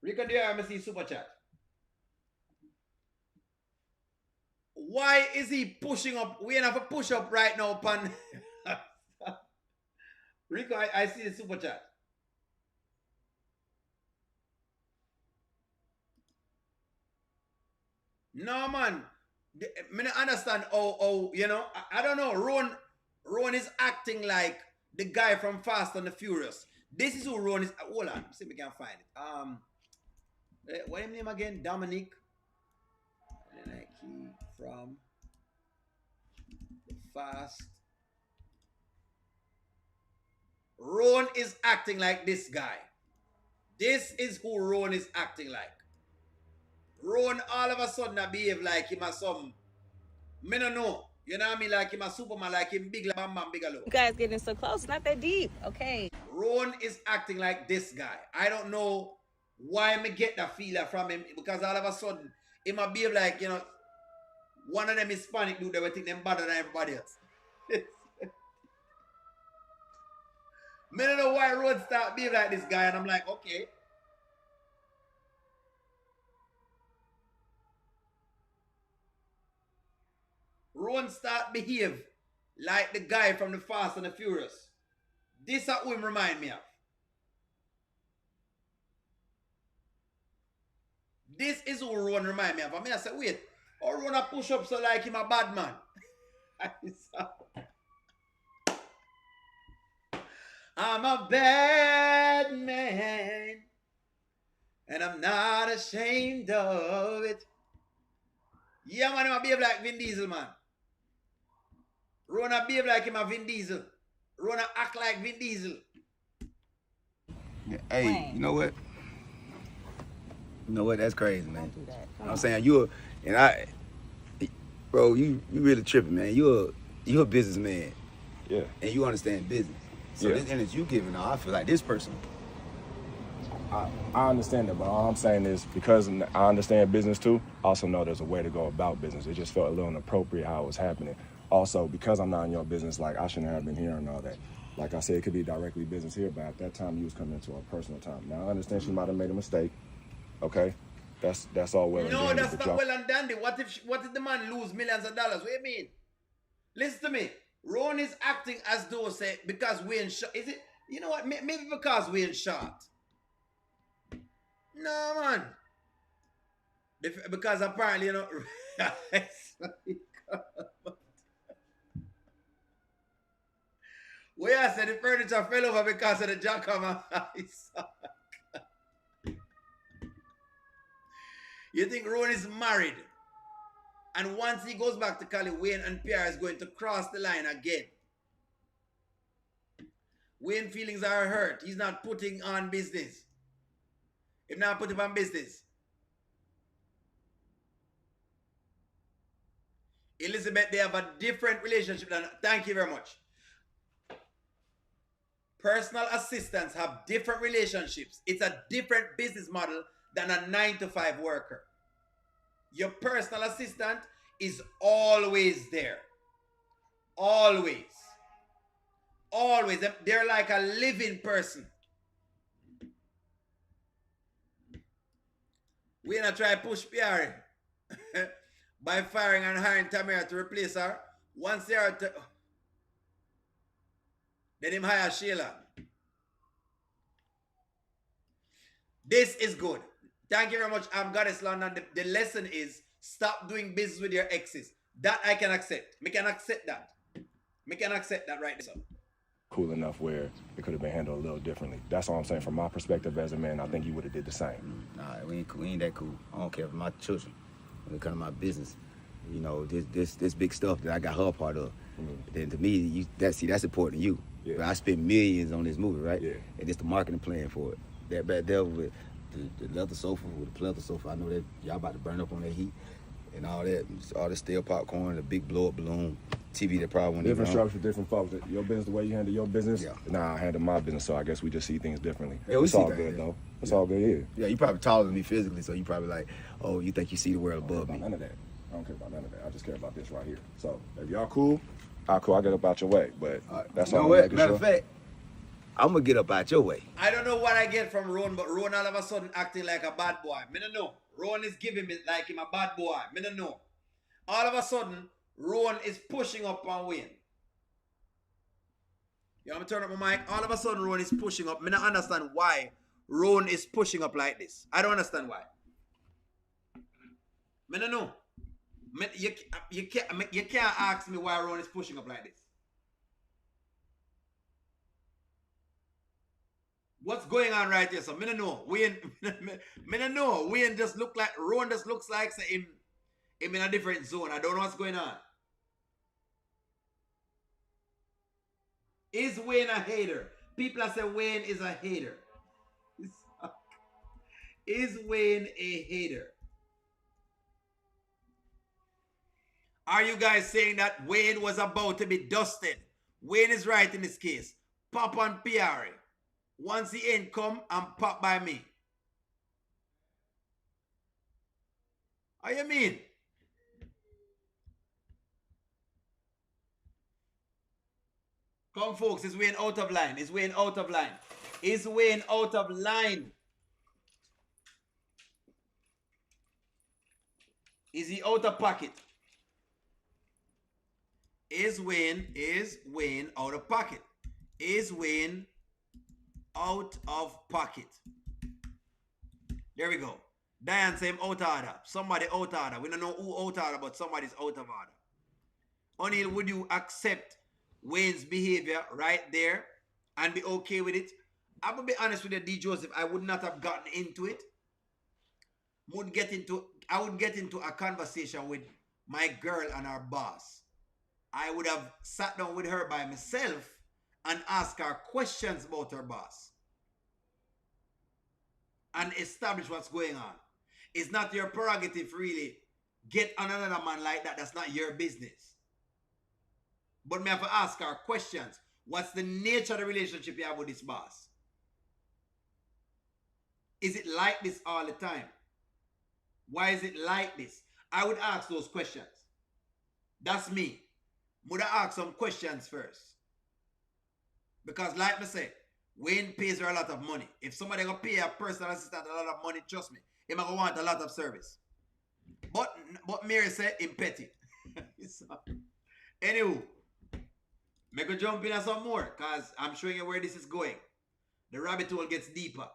Rico DIY, I see super chat. Why is he pushing up? We ain't have a push up right now, pan. Rico, I see the super chat. No, man. I don't understand. Oh, you know, I don't know. Rowan is acting like the guy from Fast and the Furious. This is who Rowan is. Hold on. See if we can find it. What's his name again? Dominic. Like he from the Fast. Rowan is acting like this guy. This is who Rowan is acting like. Rowan all of a sudden I behave like him as some, me no know. You know what I mean? Like him a Superman, like him big like bam bam big alone. You guys getting so close, it's not that deep, okay? Rowan is acting like this guy. I don't know why me get that feeling from him, because all of a sudden he might behave like, you know, one of them Hispanic dude that would think them better than everybody else. Me don't know why Rowan start behave like this guy, and I'm like, okay. Rowan start behave like the guy from the Fast and the Furious. This is what him remind me of. This is who Rowan remind me of. I mean, I said, wait, or Rowan a push up so like him a bad man. I'm a bad man, and I'm not ashamed of it. Yeah, man, I behave like Vin Diesel, man. Rona behave like him a Vin Diesel. Rona act like Vin Diesel. Yeah, hey, Wayne. You know what? You know what? That's crazy, man. Don't do that. I'm saying bro, you really tripping, man. You're a businessman. Yeah. And you understand business. So Yeah. this energy you giving out, I feel like this person. I understand that, but all I'm saying is because I understand business too, I also know there's a way to go about business. It just felt a little inappropriate how it was happening. Also, because I'm not in your business, like I shouldn't have been here and all that. Like I said, it could be directly business here, but at that time you was coming into a personal time. Now I understand she might have made a mistake. Okay, that's all well and No, dandy. that's not well and dandy. What if the man lose millions of dollars? What do you mean? Listen to me. Ron is acting as though say because Wayne shot. Is it? You know what? Maybe because Wayne shot. No, man. Because apparently, you know. Where I said the furniture fell over because of the jackhammer. You think Rowan is married? And once he goes back to Cali, Wayne and Pierre is going to cross the line again. Wayne's feelings are hurt. He's not putting on business. If not putting on business. Elizabeth, they have a different relationship than. Thank you very much. Personal assistants have different relationships. It's a different business model than a 9-to-5 worker. Your personal assistant is always there. Always. Always. They're like a living person. We're going to try push Piarry by firing and hiring Tamara to replace her. Once they are then him hire Shayla. This is good. Thank you very much. I'm Goddess London. The lesson is stop doing business with your exes. That I can accept. Me can accept that. Me can accept that right there. Cool enough where it could have been handled a little differently. That's all I'm saying. From my perspective as a man, I think you would have did the same. Nah, we ain't that cool. I don't care for my children. When it comes to my business, you know, this big stuff that I got her a part of. Then to me, that's important to you. Yeah. But I spent millions on this movie, right? Yeah. And it's the marketing plan for it. That back there with the leather sofa, with the pleather sofa, I know that y'all about to burn up on that heat and all that, all the stale popcorn, the big blow up balloon, TV that probably won't Different even strokes for different folks. Your business, the way you handle your business, Yeah. nah, I handle my business, so I guess we just see things differently. Yeah, we it's see all that, good, yeah. though. It's all good, yeah. Yeah, you probably taller than me physically, so you probably like, oh, you think you see the world above me. None of that. I don't care about none of that. I just care about this right here. So, if y'all cool, I'll get up out your way. But that's You know all I'm what? making Matter sure. of fact, I'm gonna get up out your way. I don't know what I get from Ron, but Ron all of a sudden acting like a bad boy. Me don't know. Ron is giving me like him a bad boy. Me don't know. All of a sudden, Ron is pushing up on Wayne. You want me to turn up my mic? All of a sudden, Ron is pushing up. Me don't understand why Ron is pushing up like this. I don't understand why. Me don't know. You can't ask me why Ron is pushing up like this. What's going on right here? So me don't know. Wayne, me don't know. Wayne just look like Ron just looks like say him in a different zone. I don't know what's going on. Is Wayne a hater? People are saying Wayne is a hater. Is Wayne a hater? Are you guys saying that Wayne was about to be dusted? Wayne is right in this case. Pop on Piarry. Once he ain't come and pop by me. How you mean? Come folks, is Wayne out of line? Is Wayne out of line? Is Wayne out of line? Is he out of pocket? Is Wayne out of pocket? Is Wayne out of pocket? There we go. Diane say him out of order. Somebody out of order. We don't know who out of order, but somebody's out of order. O'Neal, would you accept Wayne's behavior right there and be okay with it? I'm gonna be honest with you, D. Joseph, I would not have gotten into it. I would get into a conversation with my girl and our boss. I would have sat down with her by myself and asked her questions about her boss and establish what's going on. It's not your prerogative, really. Get on another man like that. That's not your business. But me have to ask her questions. What's the nature of the relationship you have with this boss? Is it like this all the time? Why is it like this? I would ask those questions. That's me. Would I ask some questions first? Because like I say, Wayne pays her a lot of money. If somebody gonna pay a personal assistant a lot of money, trust me, he might want a lot of service. But Mary said him petty. So, anywho, make a jump in on some more, because I'm showing you where this is going. The rabbit hole gets deeper.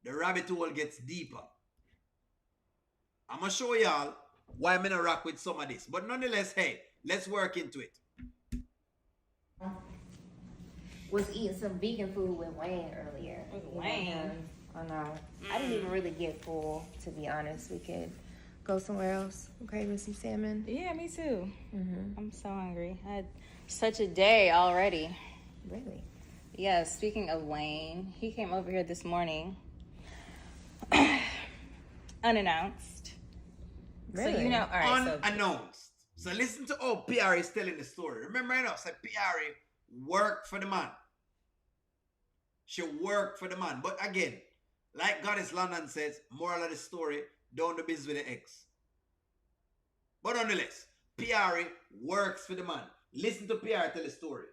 The rabbit hole gets deeper. I'm gonna show y'all why I'm gonna rock with some of this. But nonetheless, hey, let's work into it. Was eating some vegan food with Wayne earlier. With Wayne? I know. I didn't even really get full, to be honest. We could go somewhere else. Okay, with some salmon. Yeah, me too. I'm so hungry. I had such a day already. Really? Yeah, speaking of Wayne, he came over here this morning unannounced. Really? So, you know, all right, Unannounced. So listen to how Piarry is telling the story. Remember enough, said Piarry worked for the man. She worked for the man. But again, like Goddess London says, moral of the story, don't do business with the ex. But nonetheless, Piarry works for the man. Listen to Piarry tell the story.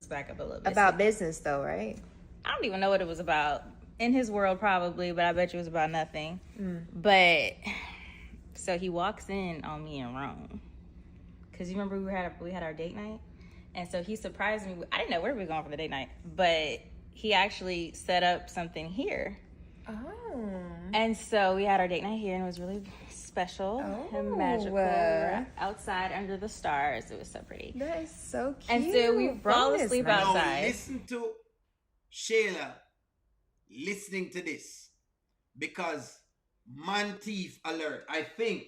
let's back up a little bit. About business, though, right? I don't even know what it was about. In his world, probably, but I bet you it was about nothing. But, so he walks in on me and Rome. Because you remember we had our date night? And so he surprised me. I didn't know where we were going for the date night. But he actually set up something here. Oh. And so we had our date night here, and it was really special and magical. We were outside under the stars. It was so pretty. That is so cute. And so we fall asleep outside. Now listen to Shayla listening to this, because man thief alert. I think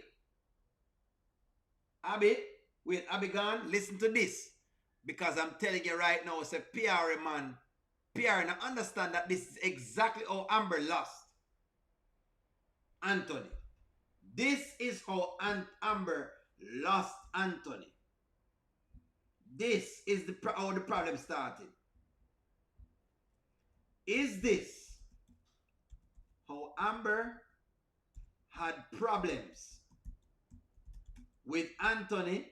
Abby gone. Listen to this, because I'm telling you right now, it's a Piarry man. Piarry, now understand that this is exactly how Amber lost Anthony. This is how Amber lost Anthony. This is how the problem started. Is this how Amber had problems with Anthony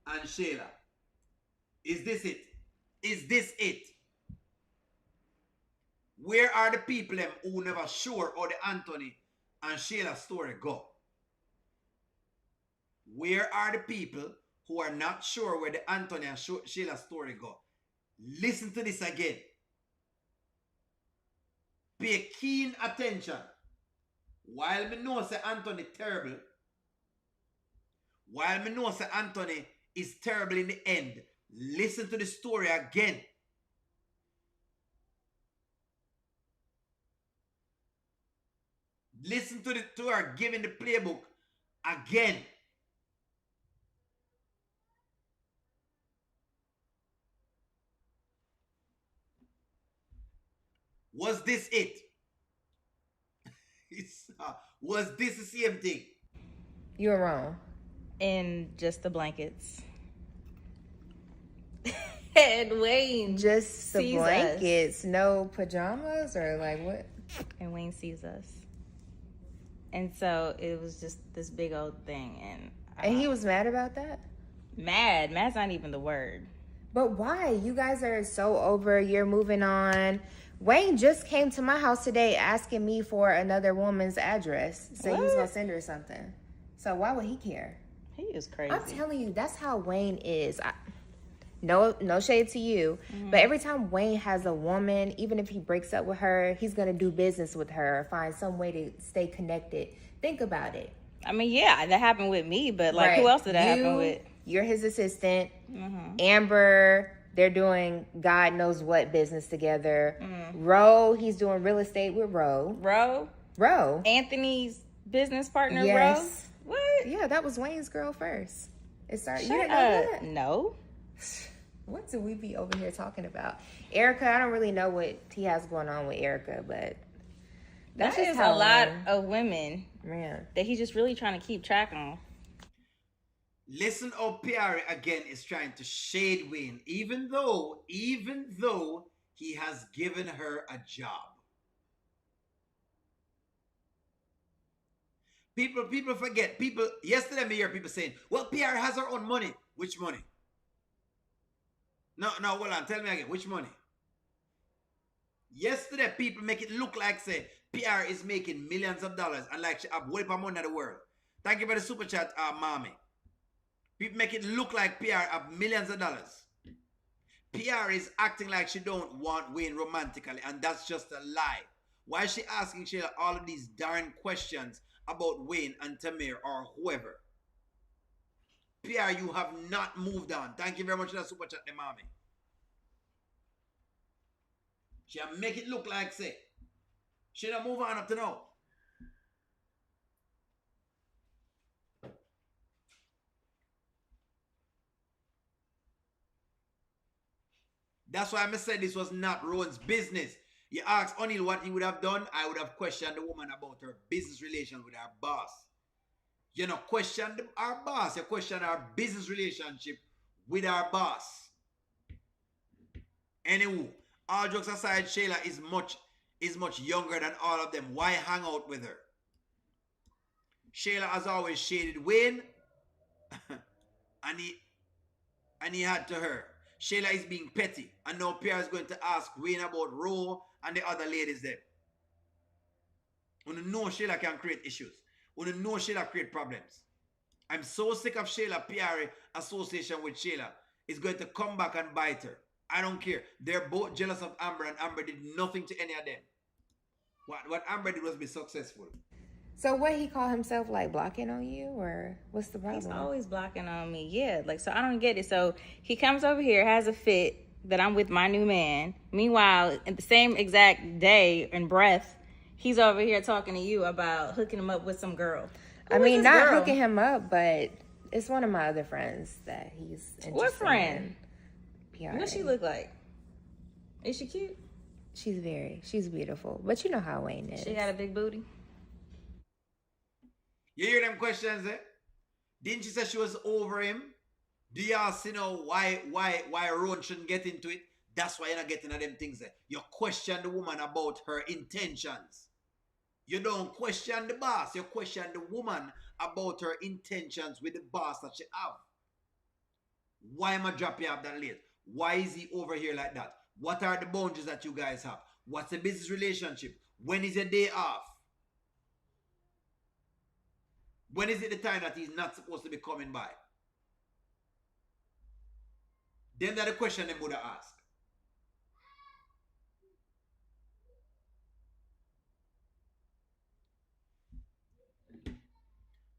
and Shayla? Is this it? Is this it? Where are the people who never sure how the Anthony and Shayla story go? Where are the people who are not sure where the Anthony and Shayla story go? Listen to this again. Pay keen attention. While me know say Anthony terrible, while me know say Anthony is terrible in the end, listen to the story again. Listen to her giving the playbook again. Was this it? Was this the same thing? You were wrong. In just the blankets. And Wayne Just the sees blankets, us. no pajamas, or like what? And Wayne sees us. And so it was just this big old thing. And he was mad about that? Mad. Mad's not even the word. But why? You guys are so over. You're moving on. Wayne just came to my house today asking me for another woman's address. So he was going to send her something. So why would he care? He is crazy. I'm telling you, that's how Wayne is. No shade to you, but every time Wayne has a woman, even if he breaks up with her, he's going to do business with her or find some way to stay connected. Think about it. I mean, yeah, that happened with me, but like, Right. who else did that happen with? You're his assistant. Amber, they're doing God knows what business together. Ro, he's doing real estate with Ro. Ro? Anthony's business partner, Yes. Ro? What? Yeah, that was Wayne's girl first. It started. You Shut didn't know up. that? No. What do we be over here talking about? Erica, I don't really know what he has going on with Erica, but that's That just is how a lot of women man. that he's just really trying to keep track on. Listen how Piarry again is trying to shade Wayne, even though he has given her a job. People forget. Yesterday I hear people saying, well, Piarry has her own money. Which money? No, hold on. Tell me again. Which money? Yesterday, people make it look like, say, Piarry is making millions of dollars and like she have way more money in the world. Thank you for the super chat, mommy. People make it look like Piarry have millions of dollars. Piarry is acting like she don't want Wayne romantically, and that's just a lie. Why is she asking Shayla all of these darn questions about Wayne and Tamir or whoever? Piarry, you have not moved on. Thank you very much for that super chat, the mommy. She make it look like, say, she don't move on up to now. That's why I said this was not Rowan's business. You asked O'Neal what he would have done, I would have questioned the woman about her business relation with her boss. You know, question our boss. You question our business relationship with our boss. Anywho, all jokes aside, Shayla is much younger than all of them. Why hang out with her? Shayla has always shaded Wayne, and he had to her. Shayla is being petty, and now Pierre is going to ask Wayne about Ro and the other ladies there. When you know Shayla can create issues. When you know Shayla create problems. I'm so sick of Shayla Piarry association with Shayla. It's going to come back and bite her. I don't care. They're both jealous of Amber, and Amber did nothing to any of them. What Amber did was be successful. So what he call himself, like blocking on you, or what's the problem? He's always blocking on me. Yeah, like, so I don't get it. So he comes over here, has a fit that I'm with my new man. Meanwhile, in the same exact day and breath, he's over here talking to you about hooking him up with some girl. I mean, not hooking him up, but it's one of my other friends that he's interested What friend? in. Piarry. What she look like? Is she cute? She's beautiful. But you know how Wayne is. She got a big booty. You hear them questions, eh? Didn't she say she was over him? Do y'all see now why Rowan shouldn't get into it? That's why you're not getting at them things there. You question the woman about her intentions. You don't question the boss. You question the woman about her intentions with the boss that she have. Why am I dropping you off that late? Why is he over here like that? What are the boundaries that you guys have? What's the business relationship? When is your day off? When is it the time that he's not supposed to be coming by? Then that's the question they would have asked.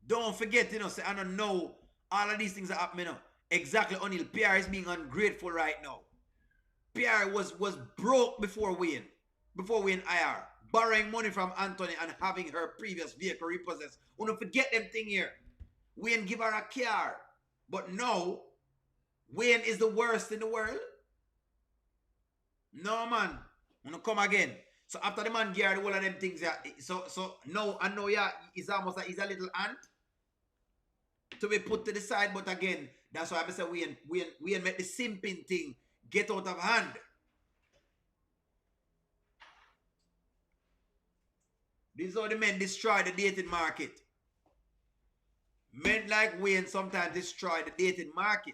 Don't forget, say, I don't know, all of these things are happening now. Exactly, O'Neal. Piarry is being ungrateful right now. Piarry was broke before Wayne IR. Borrowing money from Anthony and having her previous vehicle repossessed. Don't forget them thing here. Wayne give her a car. But no, Wayne is the worst in the world. No, man. Wanna come again. So after the man geared all of them things, yeah, so no, I know, yeah, it's almost like he's a little ant to be put to the side. But again, that's why I say Wayne make the simping thing get out of hand. This is how the men destroy the dating market. Men like Wayne sometimes destroy the dating market.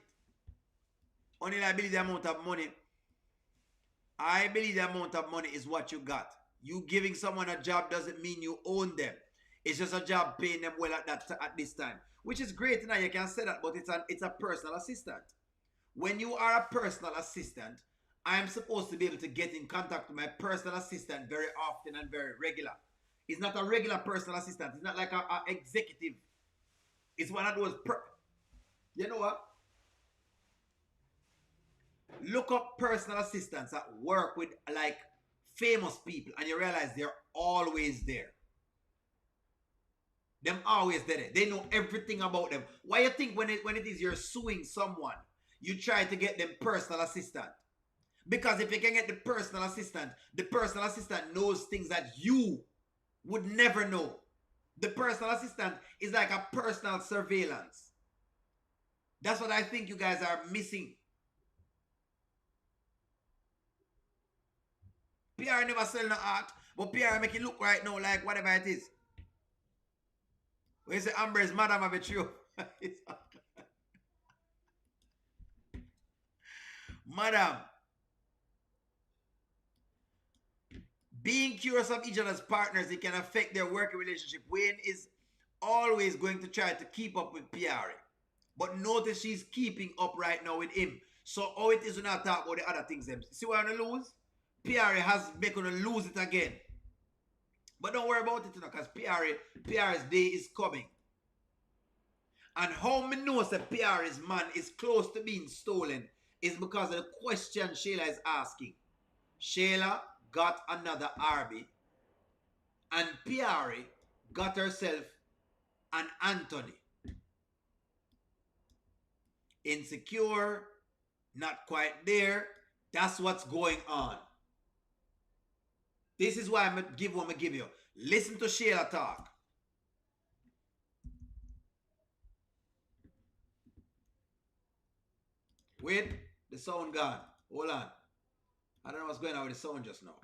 Only I believe the amount of money. I believe the amount of money is what you got. You giving someone a job doesn't mean you own them. It's just a job paying them well at this time. Which is great, now you can say that, but it's a personal assistant. When you are a personal assistant, I am supposed to be able to get in contact with my personal assistant very often and very regular. It's not a regular personal assistant. It's not like a executive. It's one of those. You know what? Look up personal assistants that work with like famous people, and you realize they're always there. Them always there. They know everything about them. Why you think when it is you're suing someone, you try to get them personal assistant? Because if you can get the personal assistant knows things that you would never know. The personal assistant is like a personal surveillance. That's what I think you guys are missing. PR never sell no art, but PR make it look right now like whatever it is. When you say Amber is madam of a true. Madam. Being curious of each other's partners, it can affect their working relationship. Wayne is always going to try to keep up with Piarry. But notice she's keeping up right now with him. So how it is when I talk about the other things. See what I'm going to lose? Piarry has been going to lose it again. But don't worry about it, because Piarry's day is coming. And how me know that Piarry's man is close to being stolen is because of the question Shayla is asking. Shayla got another Arby, and Piarry got herself an Anthony. Insecure, not quite there. That's what's going on. This is why I'm going to give what I give you. Listen to Shayla talk. Wait, the sound gone. Hold on. I don't know what's going on with the sound just now.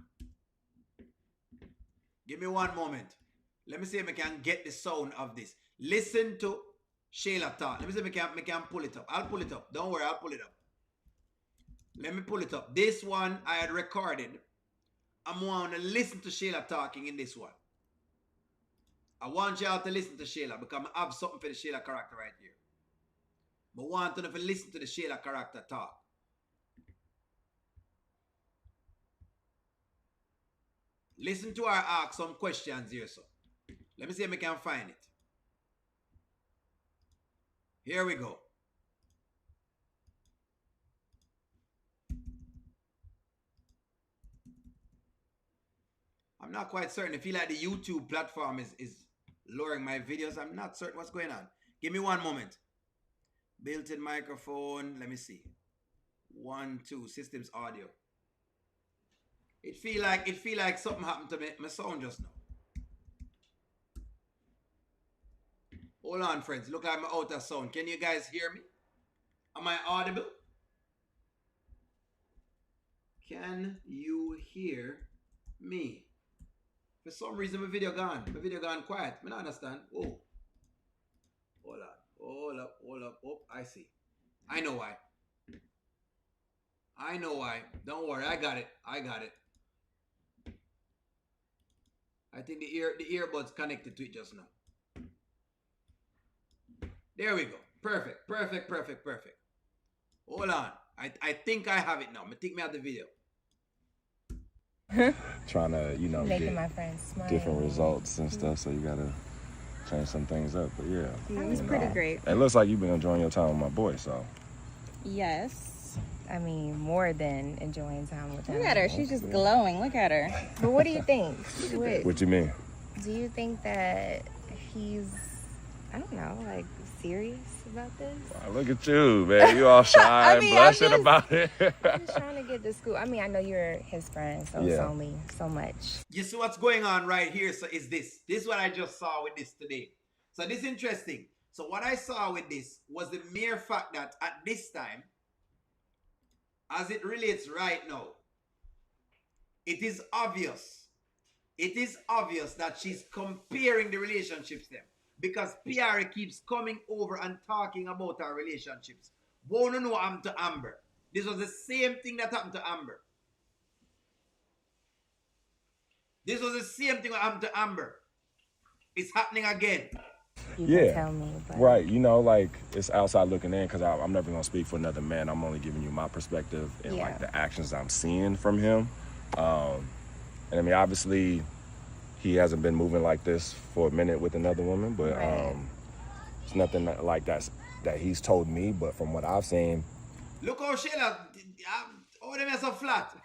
Give me one moment. Let me see if I can get the sound of this. Listen to Shayla talk. Let me see if I can pull it up. I'll pull it up. Don't worry, I'll pull it up. Let me pull it up. This one I had recorded. I'm going to listen to Shayla talking in this one. I want y'all to listen to Shayla because I have something for the Shayla character right here. But I want you to listen to the Shayla character talk. Listen to her ask some questions here, so. Let me see if I can find it. Here we go. I'm not quite certain. I feel like the YouTube platform is lowering my videos. I'm not certain what's going on. Give me one moment. Built-in microphone. Let me see. 1, 2. Systems audio. It feel like something happened to my sound just now. Hold on, friends. Look like I'm out of sound. Can you guys hear me? Am I audible? Can you hear me? For some reason, my video gone. My video gone quiet. I don't understand. Oh. Hold on. Hold up. Oh, I see. I know why. Don't worry. I got it. I think the earbuds connected to it just now. There we go. Perfect. Hold on. I think I have it now. I think I have the video. Trying to, Making get my friends smile. different results and stuff, so you gotta change some things up. But yeah, That was pretty great. it looks like you've been enjoying your time with my boy. So Yes. I mean, more than enjoying time with him. Look at her. She's just glowing. Look at her. But what do you think? what you mean? Do you think that he's, I don't know, like serious about this? Wow, look at you, man. You all shy and blushing about it. I'm just trying to get the scoop. I mean, I know you're his friend, so it's only so much. You see what's going on right here? So is this. This is what I just saw with this today. So this is interesting. So what I saw with this was the mere fact that at this time, as it relates right now, it is obvious. It is obvious that she's comparing the relationships them. Because Piarry keeps coming over and talking about our relationships. Won't know what happened to Amber. This was the same thing that happened to Amber. This was the same thing that happened to Amber. It's happening again. You can tell me. But... Right. Like, it's outside looking in, because I'm never going to speak for another man. I'm only giving you my perspective and, like, the actions I'm seeing from him. And, I mean, obviously, he hasn't been moving like this for a minute with another woman, but it's nothing like that he's told me. But from what I've seen... Look how Shayla, all them are so flat.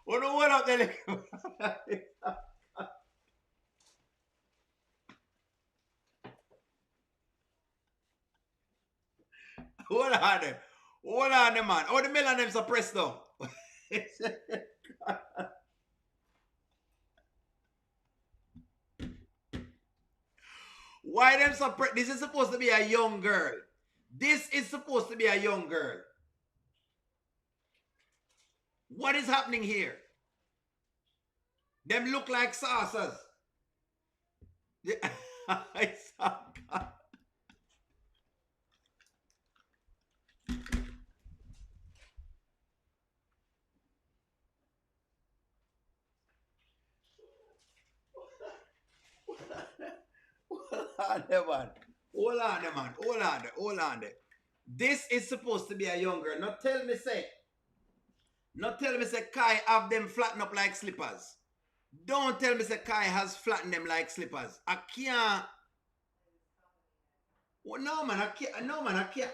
Oh no, what up there? Hold on them, man. Oh, the melon them suppressed down. Why them suppressed? This is supposed to be a young girl. What is happening here? Them look like saucers. Hold on there. This is supposed to be a young girl. Not tell me say Kai have them flatten up like slippers. Don't tell me say Kai has flattened them like slippers. I can't. Well, no man, I can't.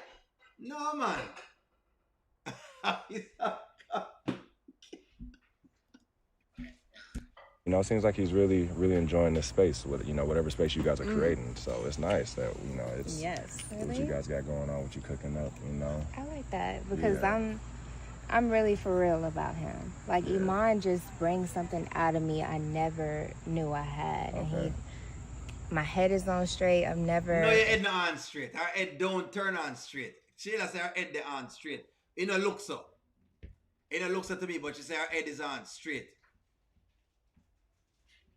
No man. it seems like he's really, really enjoying this space with, whatever space you guys are creating. So it's nice that, it's what you guys got going on, what you cooking up, I like that because I'm really for real about him. Like Iman just brings something out of me I never knew I had. Okay. And my head is on straight. I'm never... No, your head not on straight. Her head don't turn on straight. Shayla say her head they on straight. It don't look so. It don't look so to me, but she say her head is on straight.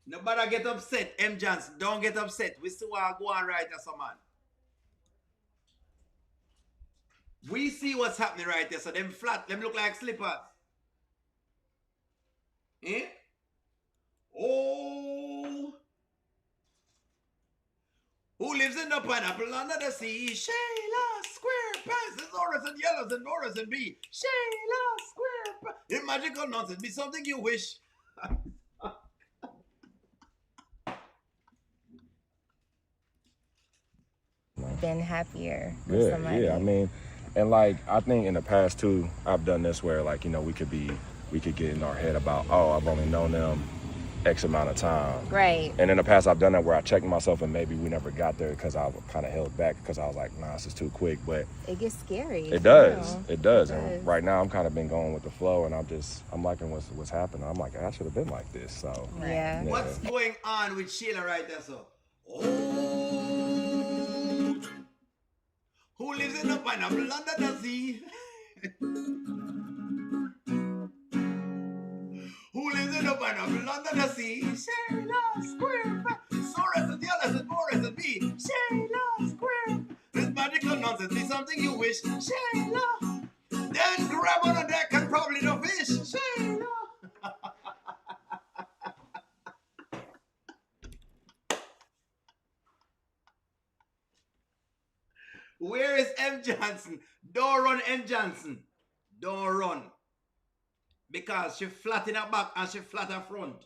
Nobody get upset. M. Johnson, don't get upset. We still want to go on right there, some man. We see what's happening right there. So them flat, them look like slippers. Eh? Oh. Who lives in the pineapple under the sea? Shayla Square. pants, there's orange and yellows and orange and B. Shayla square pants. In magical nonsense, be something you wish. Been happier with somebody. Yeah. I mean, and like I think in the past too, I've done this where like, you know, we could get in our head about, oh, I've only known them X amount of time. Right. And in the past, I've done that where I checked myself and maybe we never got there because I kind of held back because I was like, nah, this is too quick. But it gets scary. It does. It does. And right now, I'm kind of been going with the flow, and I'm liking what's happening. I'm like, I should have been like this. So yeah. What's going on with Shayla right there? So, who lives in the pineapple under the sea? Who lives in the pineapple under the sea? Shayla square. Soras and yellows and Boris and B. Shayla square. This magical nonsense be something you wish. Shayla. Then grab on a deck and probably no fish. Shayla. Where is M. Johnson? Don't run, M. Johnson. Don't run. Because she flat in her back and she flat in front.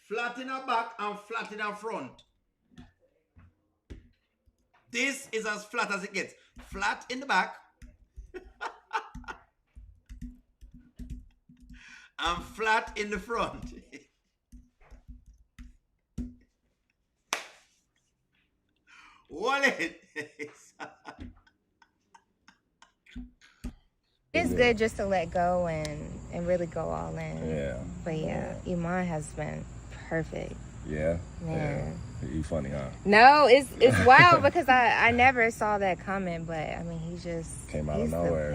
Flat in her back and flat in her front. This is as flat as it gets. Flat in the back. And flat in the front. Wallet. It's good just to let go and really go all in. Yeah. But yeah, Iman has been perfect. Yeah. Man. Yeah. You funny, huh? No, it's wild because I never saw that coming, but I mean he just came out of nowhere.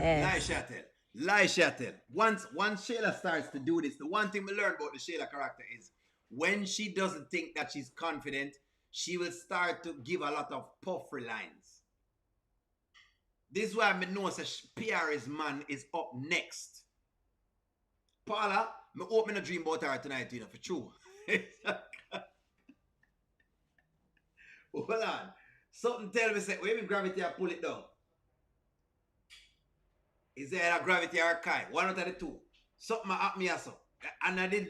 Lie Shattel. Once Shayla starts to do this, the one thing we learn about the Shayla character is when she doesn't think that she's confident, she will start to give a lot of puffery lines. This is why I know that Piarry's man is up next. Paula, I hope I dream about her tonight, you know, for true. Hold on. Something tell me, say, when gravity I pull it down. Is there a gravity or a Kai? One out of the two. Something happened me also. And I did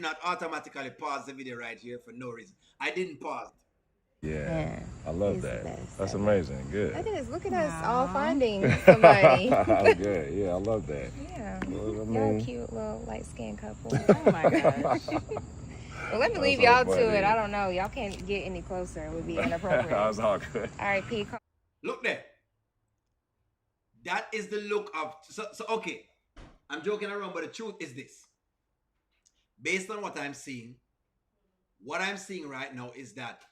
not automatically pause the video right here for no reason. I didn't pause. Yeah, I love that. That's amazing. Good. Look at us all finding somebody. Good. Yeah, I love that. Yeah. Well, Y'all a cute little light-skinned couple. Oh my gosh. Well, let me leave y'all to it. I don't know. Y'all can't get any closer. It would be inappropriate. That's all good. All right, P. Look there. That is the look of... So okay. I'm joking around, but the truth is this. Based on what I'm seeing right now is that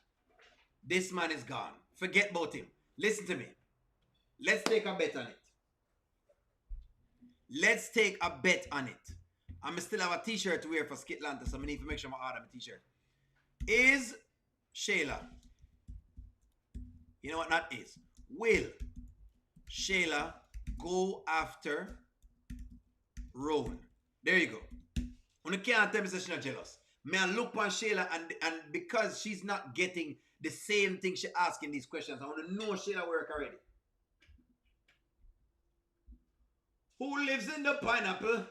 this man is gone. Forget about him. Listen to me. Let's take a bet on it. I still have a t-shirt to wear for Skitlanta, so I need to make sure I order my t-shirt. Is Shayla, you know what, not is, will Shayla go after Rowan? There you go. You can't tell me she's not jealous. May I look on Shayla and because she's not getting the same thing she asking these questions, I want to know Shayla work already. Who lives in the pineapple?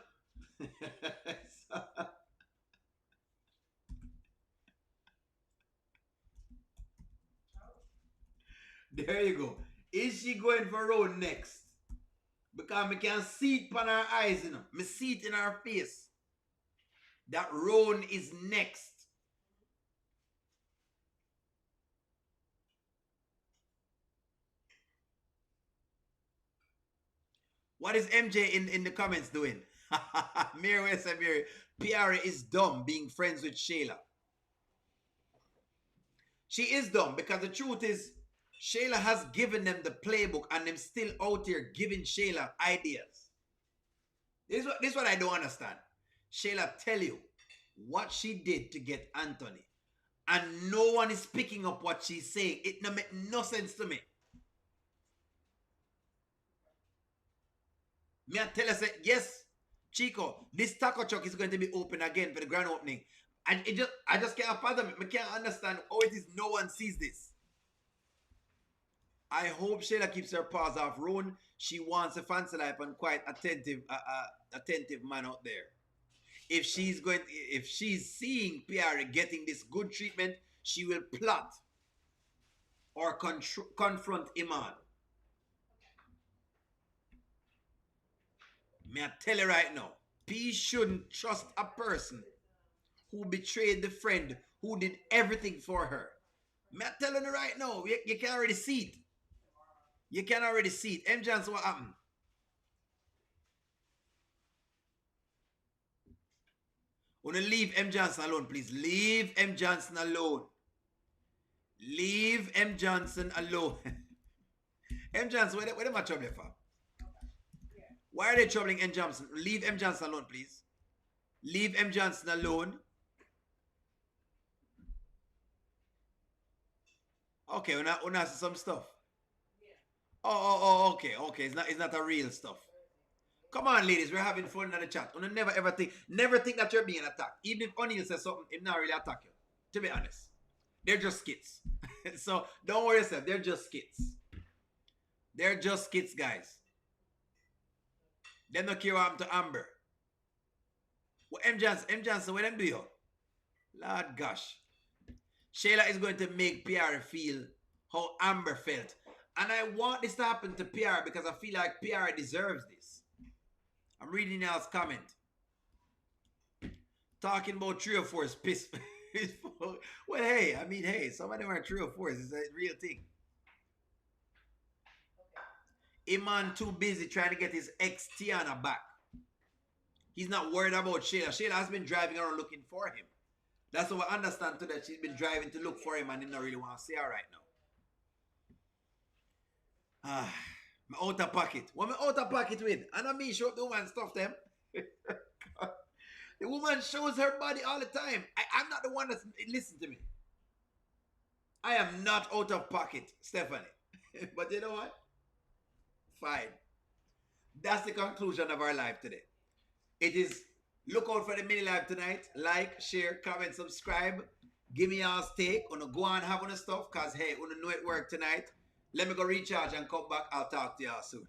There you go. Is she going for road next? Because I can see it on her eyes, you know. I see it in her face. That Roan is next. What is MJ in the comments doing? Mary said, Mary, Piarry is dumb being friends with Shayla. She is dumb because the truth is, Shayla has given them the playbook and them still out here giving Shayla ideas. This is what I don't understand. Shayla tell you what she did to get Anthony. And no one is picking up what she's saying. It no make no sense to me. Me I tell her, say, yes, Chico, this taco truck is going to be open again for the grand opening. And I just can't fathom it. I can't understand how it is no one sees this. I hope Shayla keeps her paws off Roan. She wants a fancy life and quite attentive man out there. If she's seeing Piarry getting this good treatment, she will plot or confront Iman. May I tell you right now, P shouldn't trust a person who betrayed the friend who did everything for her. May I tell you right now, you can already see it. You can already see it. M. Johnson, what happened? Wanna leave M. Johnson alone, please. Leave M. Johnson alone. Leave M. Johnson alone. M. Johnson, what am I troubling for? Why are they troubling M. Johnson? Leave M. Johnson alone, please. Leave M. Johnson alone. Okay, we're not some stuff. Oh, okay. It's not a real stuff. Come on, ladies, we're having fun in the chat. Never think that you're being attacked. Even if O'Neal says something, it not really attack you. To be honest, they're just skits. So don't worry yourself. They're just skits. They're just skits, guys. They don't care what happened to Amber. Well, M. Johnson, what them do you? Lord gosh. Shayla is going to make Piarry feel how Amber felt. And I want this to happen to Piarry because I feel like Piarry deserves this. I'm reading y'all's comment. Talking about 3 or 4 is piss. Well, hey, some of them are 3 or 4s. It's a real thing. Iman too busy trying to get his ex Tiana back. He's not worried about Shayla. Shayla has been driving around looking for him. That's what I understand too, that she's been driving to look for him and he don't really want to see her right now. I'm out of pocket. What am I out of pocket with? And I mean, show up the woman stuff them. The woman shows her body all the time. I'm not the one that's... Listen to me. I am not out of pocket, Stephanie. But you know what? Fine. That's the conclusion of our life today. It is... Look out for the mini live tonight. Like, share, comment, subscribe. Give me y'all's take. Wanna go on have on stuff. Cause hey, wanna know it work tonight. Let me go recharge and come back. I'll talk to y'all soon.